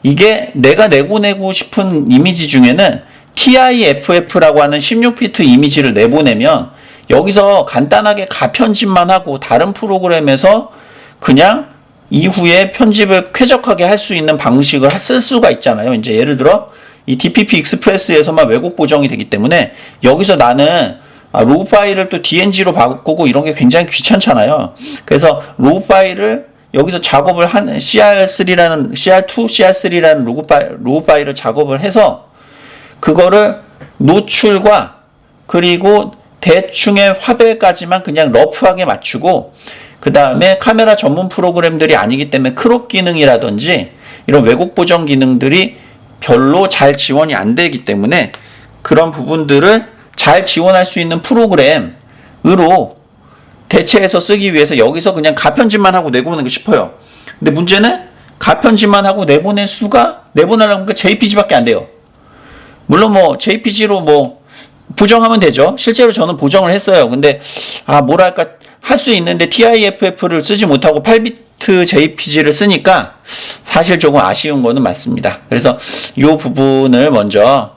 이게 내가 내보내고 싶은 이미지 중에는 TIFF라고 하는 16비트 이미지를 내보내면 여기서 간단하게 가편집만 하고 다른 프로그램에서 그냥 이후에 편집을 쾌적하게 할 수 있는 방식을 쓸 수가 있잖아요. 이제 예를 들어 이 DPP 익스프레스에서만 왜곡 보정이 되기 때문에 여기서 나는 로우 파일을 또 DNG로 바꾸고 이런 게 굉장히 귀찮잖아요. 그래서 로우 파일을 여기서 작업을 한 CR3라는 로우 파일을 작업을 해서 그거를 노출과 그리고 대충의 화벨까지만 그냥 러프하게 맞추고 그 다음에 카메라 전문 프로그램들이 아니기 때문에 크롭 기능이라든지 이런 왜곡 보정 기능들이 별로 잘 지원이 안 되기 때문에 그런 부분들을 잘 지원할 수 있는 프로그램으로 대체해서 쓰기 위해서 여기서 그냥 가편집만 하고 내보내고 싶어요. 근데 문제는 가편집만 하고 내보내려면 JPG밖에 안 돼요. 물론 뭐 JPG로 뭐 보정하면 되죠. 실제로 저는 보정을 했어요. 근데 뭐랄까 할 수 있는데 TIFF를 쓰지 못하고 8비트 JPG를 쓰니까 사실 조금 아쉬운 거는 맞습니다. 그래서 이 부분을 먼저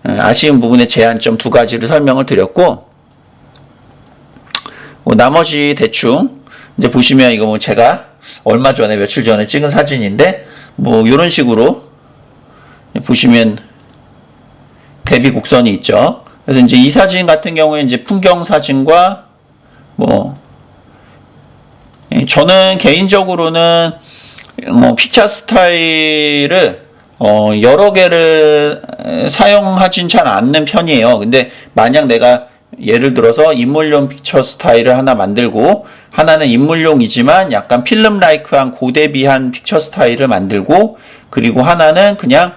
아쉬운 부분의 제한점 두 가지를 설명을 드렸고 나머지 대충 이제 보시면 이거 뭐 제가 얼마 전에 며칠 전에 찍은 사진인데 뭐 이런 식으로 보시면 대비 곡선이 있죠. 그래서 이제 이 사진 같은 경우에 이제 풍경 사진과 뭐 저는 개인적으로는 픽처 스타일을 여러 개를 사용하진 잘 않는 편이에요. 근데 만약 내가 예를 들어서 인물용 픽처 스타일을 하나 만들고 하나는 인물용이지만 약간 필름 라이크한 고대비한 픽처 스타일을 만들고 그리고 하나는 그냥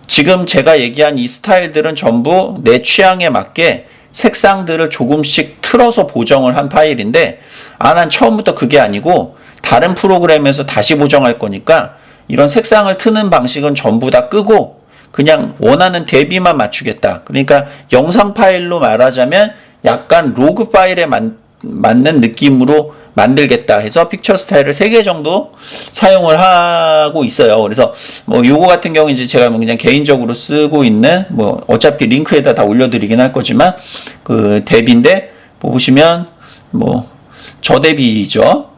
지금 제가 얘기한 이 스타일들은 전부 내 취향에 맞게 색상들을 조금씩 틀어서 보정을 한 파일인데 난 처음부터 그게 아니고 다른 프로그램에서 다시 보정할 거니까 이런 색상을 트는 방식은 전부 다 끄고 그냥 원하는 대비만 맞추겠다. 그러니까 영상 파일로 말하자면 약간 로그 파일에 맞는 느낌으로 만들겠다 해서 픽처 스타일을 3개 정도 사용을 하고 있어요. 그래서 뭐 요거 같은 경우 이제 제가 뭐 그냥 개인적으로 쓰고 있는 뭐 어차피 링크에다 다 올려드리긴 할 거지만 그 대비인데 보시면 뭐 저대비죠.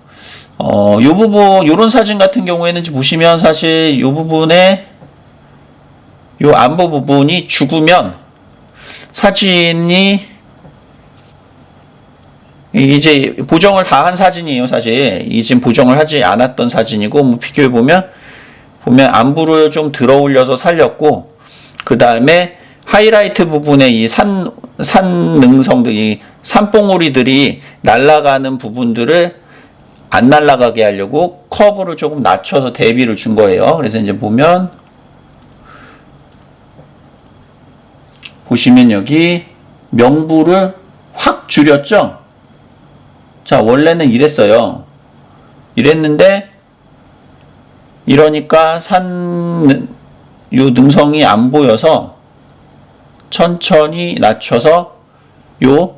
요 부분 요런 사진 같은 경우에는 보시면 사실 요 부분에 요 안보 부분이 죽으면 사진이 이제 보정을 다 한 사진이에요. 사실 이 지금 보정을 하지 않았던 사진이고 뭐 비교해 보면 안부를 좀 들어 올려서 살렸고 그 다음에 하이라이트 부분에 이 산 능성들 이 산봉우리들이 날아가는 부분들을 안 날아가게 하려고 커브를 조금 낮춰서 대비를 준 거예요. 그래서 이제 보시면 여기 명부를 확 줄였죠. 자, 원래는 이랬어요. 이랬는데, 이러니까 요 능성이 안 보여서 천천히 낮춰서 요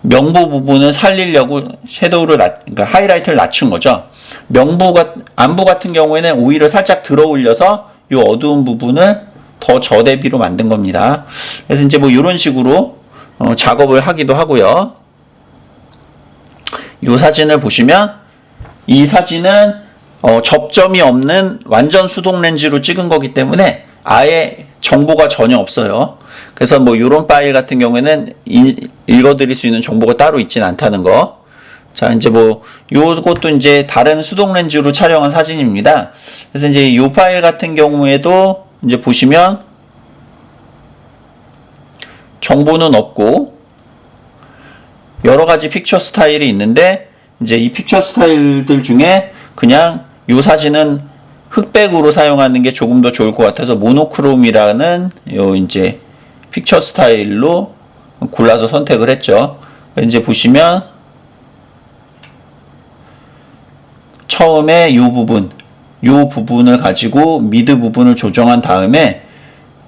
명부 부분을 살리려고 그러니까 하이라이트를 낮춘 거죠. 안부 같은 경우에는 오히려 살짝 들어 올려서 요 어두운 부분을 더 저대비로 만든 겁니다. 그래서 이제 뭐 이런 식으로 작업을 하기도 하고요. 이 사진을 보시면 이 사진은 접점이 없는 완전 수동 렌즈로 찍은 거기 때문에 아예 정보가 전혀 없어요. 그래서 뭐 이런 파일 같은 경우에는 읽어드릴 수 있는 정보가 따로 있진 않다는 거. 자, 이제 뭐 요것도 이제 다른 수동 렌즈로 촬영한 사진입니다. 그래서 이제 이 파일 같은 경우에도 이제 보시면 정보는 없고 여러 가지 픽처 스타일이 있는데 이제 이 픽처 스타일들 중에 그냥 이 사진은 흑백으로 사용하는 게 조금 더 좋을 것 같아서 모노크롬이라는 요 이제 픽처 스타일로 골라서 선택을 했죠. 이제 보시면 처음에 요 부분을 가지고 미드 부분을 조정한 다음에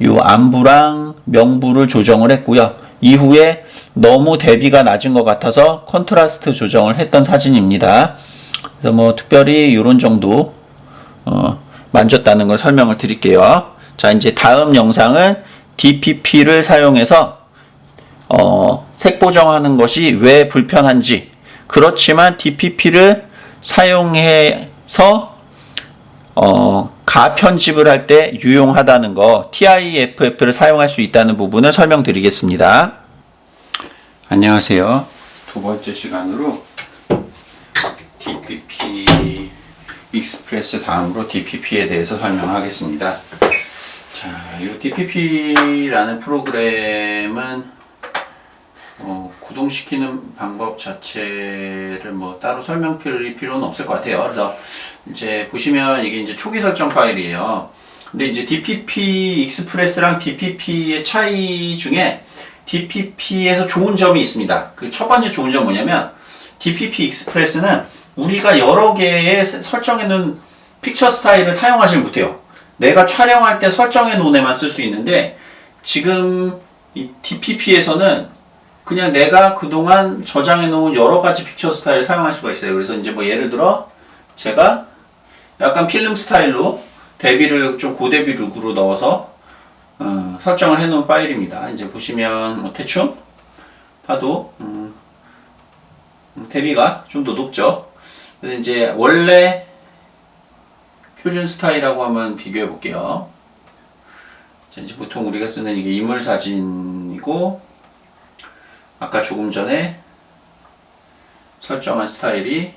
요 안부랑 명부를 조정을 했고요. 이후에 너무 대비가 낮은 것 같아서 컨트라스트 조정을 했던 사진입니다. 그래서 뭐 특별히 이런 정도 만졌다는 걸 설명을 드릴게요. 자, 이제 다음 영상은 DPP를 사용해서 색 보정하는 것이 왜 불편한지, 그렇지만 DPP를 사용해서 가 편집을 할 때 유용하다는 거, TIFF를 사용할 수 있다는 부분을 설명드리겠습니다. 안녕하세요. 두 번째 시간으로 DPP 익스프레스 다음으로 DPP에 대해서 설명하겠습니다. 자, 이 DPP라는 프로그램은 구동시키는 방법 자체를 뭐 따로 설명드릴 필요는 없을 것 같아요. 그래서 이제 보시면 이게 이제 초기 설정 파일이에요. 근데 이제 DPP 익스프레스랑 DPP의 차이 중에 DPP에서 좋은 점이 있습니다. 그 첫 번째 좋은 점 뭐냐면 DPP 익스프레스는 우리가 여러 개의 설정해 놓은 픽처 스타일을 사용하지 못해요. 내가 촬영할 때 설정해 놓은 애만 쓸 수 있는데, 지금 이 DPP에서는 그냥 내가 그동안 저장해 놓은 여러 가지 픽처 스타일을 사용할 수가 있어요. 그래서 이제 뭐 예를 들어 제가 약간 필름 스타일로 대비를 좀 고대비 룩으로 넣어서 설정을 해 놓은 파일입니다. 이제 보시면 뭐 대충 봐도 대비가 좀 더 높죠. 그래서 이제 원래 표준 스타일하고 한번 비교해 볼게요. 자, 이제 보통 우리가 쓰는 이게 인물 사진이고, 아까 조금 전에 설정한 스타일이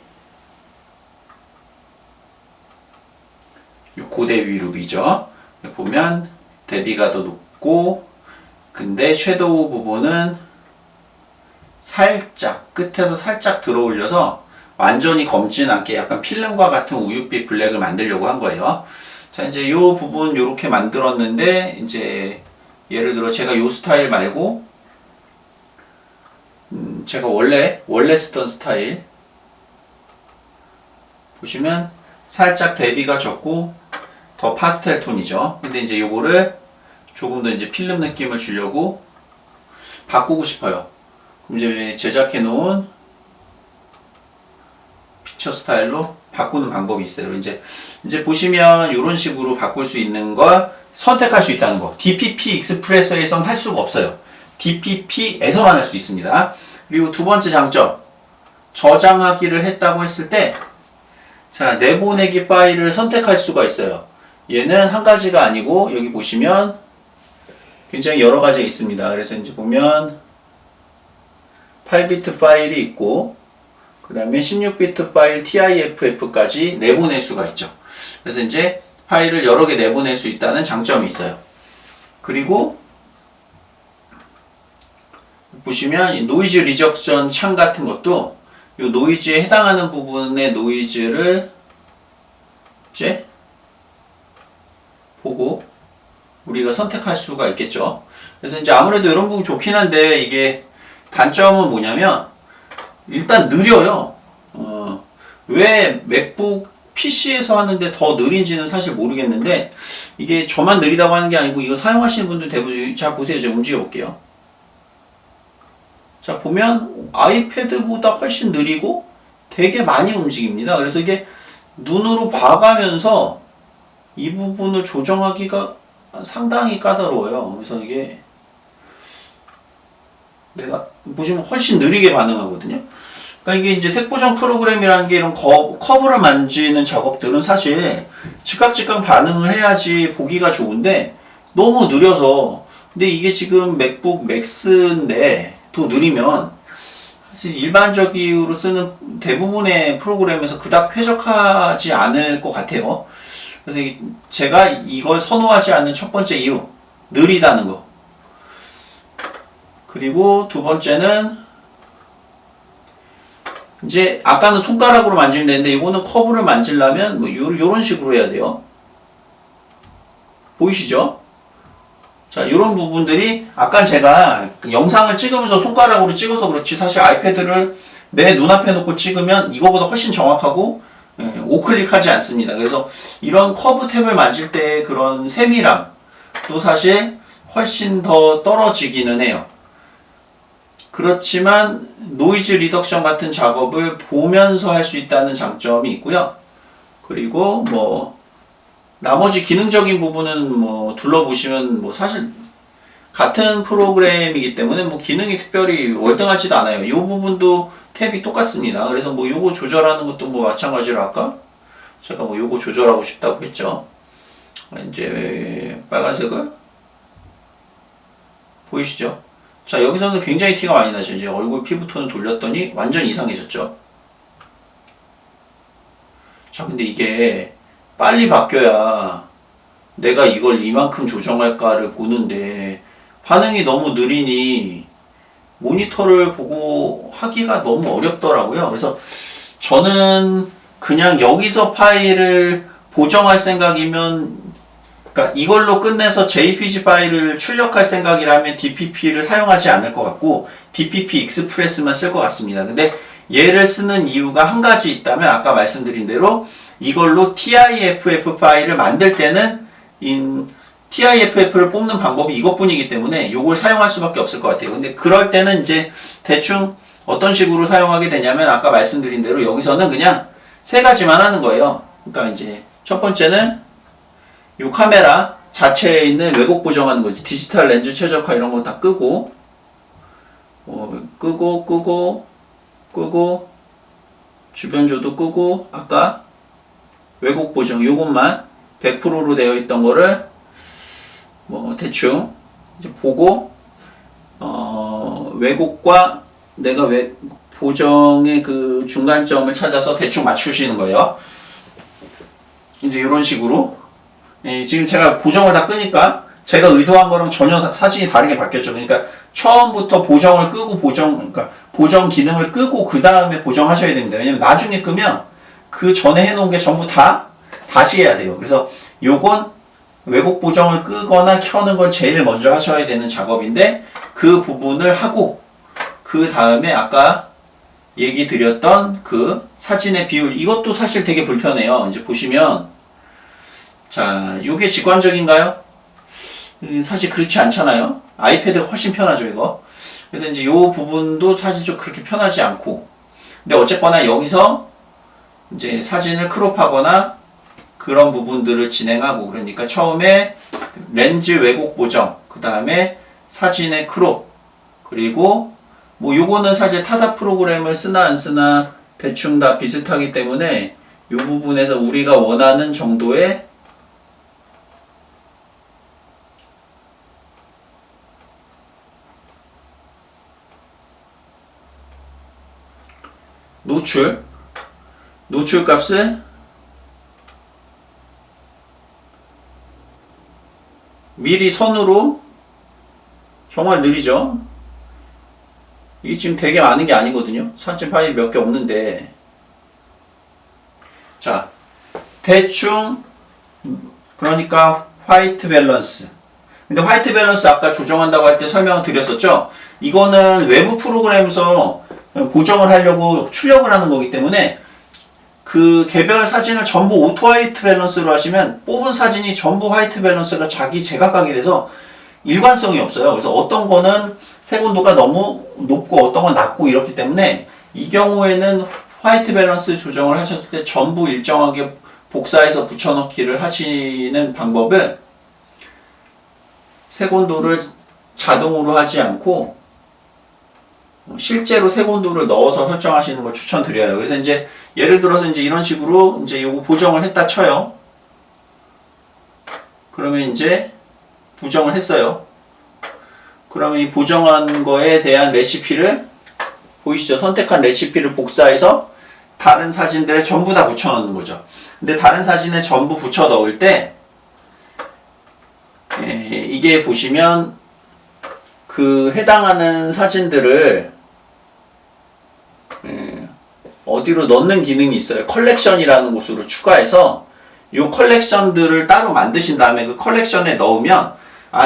고대비 룩이죠. 보면 대비가 더 높고, 근데 섀도우 부분은 살짝 끝에서 살짝 들어 올려서 완전히 검진 않게 약간 필름과 같은 우윳빛 블랙을 만들려고 한 거예요. 자, 이제 이 부분 이렇게 만들었는데, 이제 예를 들어 제가 이 스타일 말고 제가 원래 쓰던 스타일 보시면 살짝 대비가 적고 더 파스텔 톤이죠. 근데 이제 요거를 조금 더 이제 필름 느낌을 주려고 바꾸고 싶어요. 그럼 이제 제작해 놓은 픽처 스타일로 바꾸는 방법이 있어요. 이제 보시면 이런 식으로 바꿀 수 있는 걸 선택할 수 있다는 거. DPP 익스프레스에서는 할 수가 없어요. DPP에서만 할 수 있습니다. 그리고 두 번째 장점, 저장하기를 했다고 했을 때, 자, 내보내기 파일을 선택할 수가 있어요. 얘는 한 가지가 아니고 여기 보시면 굉장히 여러 가지가 있습니다. 그래서 이제 보면 8비트 파일이 있고, 그 다음에 16비트 파일 TIFF까지 내보낼 수가 있죠. 그래서 이제 파일을 여러 개 내보낼 수 있다는 장점이 있어요. 그리고 보시면 이 노이즈 리적션 창 같은 것도 이 노이즈에 해당하는 부분의 노이즈를 이제 보고 우리가 선택할 수가 있겠죠. 그래서 이제 아무래도 이런 부분 좋긴 한데, 이게 단점은 뭐냐면 일단 느려요. 왜 맥북 PC에서 하는데 더 느린지는 사실 모르겠는데, 이게 저만 느리다고 하는 게 아니고 이거 사용하시는 분들 대부분, 자 보세요. 제가 움직여 볼게요. 자, 보면 아이패드보다 훨씬 느리고 되게 많이 움직입니다. 그래서 이게 눈으로 봐가면서 이 부분을 조정하기가 상당히 까다로워요. 그래서 이게 내가 보시면 훨씬 느리게 반응하거든요. 그러니까 이게 이제 색보정 프로그램이라는 게 이런 커브를 만지는 작업들은 사실 즉각 반응을 해야지 보기가 좋은데 너무 느려서, 근데 이게 지금 맥북 맥스인데 또 느리면 사실 일반적으로 쓰는 대부분의 프로그램에서 그닥 쾌적하지 않을 것 같아요. 그래서 제가 이걸 선호하지 않는 첫 번째 이유, 느리다는 거. 그리고 두 번째는 이제 아까는 손가락으로 만지면 되는데 이거는 커브를 만지려면 뭐 요런 식으로 해야 돼요. 보이시죠? 자, 이런 부분들이 아까 제가 영상을 찍으면서 손가락으로 찍어서 그렇지, 사실 아이패드를 내 눈앞에 놓고 찍으면 이거보다 훨씬 정확하고 오클릭하지 않습니다. 그래서 이런 커브 탭을 만질 때 그런 세밀함도 사실 훨씬 더 떨어지기는 해요. 그렇지만 노이즈 리덕션 같은 작업을 보면서 할 수 있다는 장점이 있고요. 그리고 뭐 나머지 기능적인 부분은 뭐 둘러보시면 뭐 사실 같은 프로그램이기 때문에 뭐 기능이 특별히 월등하지도 않아요. 이 부분도 탭이 똑같습니다. 그래서 뭐 요거 조절하는 것도 뭐 마찬가지로 아까 제가 뭐 요거 조절하고 싶다고 했죠. 이제 빨간색을 보이시죠? 자, 여기서는 굉장히 티가 많이 나죠. 이제 얼굴 피부톤을 돌렸더니 완전 이상해졌죠. 자, 근데 이게 빨리 바뀌어야 내가 이걸 이만큼 조정할까를 보는데 반응이 너무 느리니 모니터를 보고 하기가 너무 어렵더라고요. 그래서 저는 그냥 여기서 파일을 보정할 생각이면, 그러니까 이걸로 끝내서 JPG 파일을 출력할 생각이라면 DPP를 사용하지 않을 것 같고 DPP 익스프레스만 쓸 것 같습니다. 근데 얘를 쓰는 이유가 한 가지 있다면 아까 말씀드린 대로 이걸로 TIFF 파일을 만들 때는 TIFF를 뽑는 방법이 이것뿐이기 때문에 이걸 사용할 수밖에 없을 것 같아요. 근데 그럴 때는 이제 대충 어떤 식으로 사용하게 되냐면 아까 말씀드린 대로 여기서는 그냥 세 가지만 하는 거예요. 그러니까 이제 첫 번째는 이 카메라 자체에 있는 왜곡 보정하는 거지. 디지털 렌즈 최적화 이런 거 다 끄고 끄고 주변조도 끄고 아까 왜곡 보정 요것만 100%로 되어 있던 거를 뭐 대충 이제 보고 왜곡과 내가 보정의 그 중간점을 찾아서 대충 맞추시는 거예요. 이제 이런 식으로 지금 제가 보정을 다 끄니까 제가 의도한 거랑 전혀 사진이 다르게 바뀌었죠. 그러니까 처음부터 보정을 끄고 그러니까 보정 기능을 끄고 그 다음에 보정하셔야 됩니다. 왜냐면 나중에 끄면 그 전에 해놓은 게 전부 다 다시 해야 돼요. 그래서 요건 왜곡 보정을 끄거나 켜는 건 제일 먼저 하셔야 되는 작업인데 그 부분을 하고 그 다음에 아까 얘기 드렸던 그 사진의 비율 이것도 사실 되게 불편해요. 이제 보시면 자 요게 직관적인가요? 사실 그렇지 않잖아요. 아이패드가 훨씬 편하죠 이거. 그래서 이제 요 부분도 사실 좀 그렇게 편하지 않고 근데 어쨌거나 여기서 이제 사진을 크롭하거나 그런 부분들을 진행하고 그러니까 처음에 렌즈 왜곡 보정 그 다음에 사진의 크롭 그리고 뭐 요거는 사실 타사 프로그램을 쓰나 안 쓰나 대충 다 비슷하기 때문에 요 부분에서 우리가 원하는 정도의 노출 값을 미리 선으로 정말 느리죠. 이게 지금 되게 많은 게 아니거든요. 사진 파일 몇 개 없는데 자 대충 그러니까 화이트 밸런스 근데 화이트 밸런스 아까 조정한다고 할 때 설명을 드렸었죠. 이거는 외부 프로그램에서 보정을 하려고 출력을 하는 거기 때문에 그 개별 사진을 전부 오토 화이트 밸런스로 하시면 뽑은 사진이 전부 화이트 밸런스가 자기 제각각이 돼서 일관성이 없어요. 그래서 어떤 거는 색온도가 너무 높고 어떤 건 낮고 이렇기 때문에 이 경우에는 화이트 밸런스 조정을 하셨을 때 전부 일정하게 복사해서 붙여넣기를 하시는 방법을 색온도를 자동으로 하지 않고 실제로 색온도를 넣어서 설정하시는 걸 추천드려요. 그래서 이제 예를 들어서 이제 이런 식으로 이제 요거 보정을 했다 쳐요. 그러면 이제 보정을 했어요. 그러면 이 보정한 거에 대한 레시피를 보이시죠? 선택한 레시피를 복사해서 다른 사진들에 전부 다 붙여 넣는 거죠. 근데 다른 사진에 전부 붙여 넣을 때 이게 보시면 그 해당하는 사진들을 어디로 넣는 기능이 있어요. 컬렉션이라는 곳으로 추가해서 이 컬렉션들을 따로 만드신 다음에 그 컬렉션에 넣으면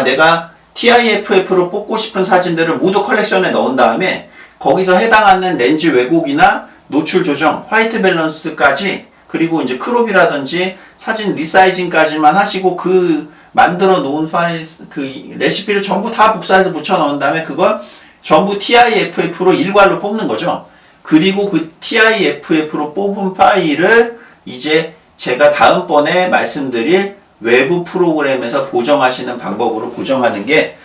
내가 TIFF로 뽑고 싶은 사진들을 모두 컬렉션에 넣은 다음에 거기서 해당하는 렌즈 왜곡이나 노출 조정, 화이트 밸런스까지 그리고 이제 크롭이라든지 사진 리사이징까지만 하시고 그 만들어 놓은 파일 그 레시피를 전부 다 복사해서 붙여 넣은 다음에 그걸 전부 TIFF로 일괄로 뽑는 거죠. 그리고 그 TIFF로 뽑은 파일을 이제 제가 다음번에 말씀드릴 외부 프로그램에서 보정하시는 방법으로 보정하는 게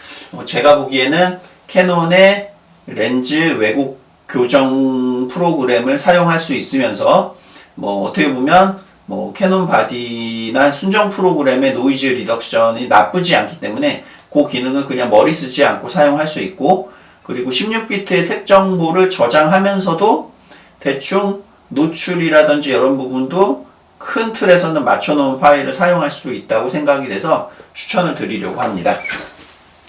제가 보기에는 캐논의 렌즈 왜곡 교정 프로그램을 사용할 수 있으면서 어떻게 보면 캐논 바디나 순정 프로그램의 노이즈 리덕션이 나쁘지 않기 때문에 그 기능을 그냥 머리 쓰지 않고 사용할 수 있고, 그리고 16비트의 색 정보를 저장하면서도 대충 노출이라든지 이런 부분도 큰 틀에서는 맞춰놓은 파일을 사용할 수 있다고 생각이 돼서 추천을 드리려고 합니다.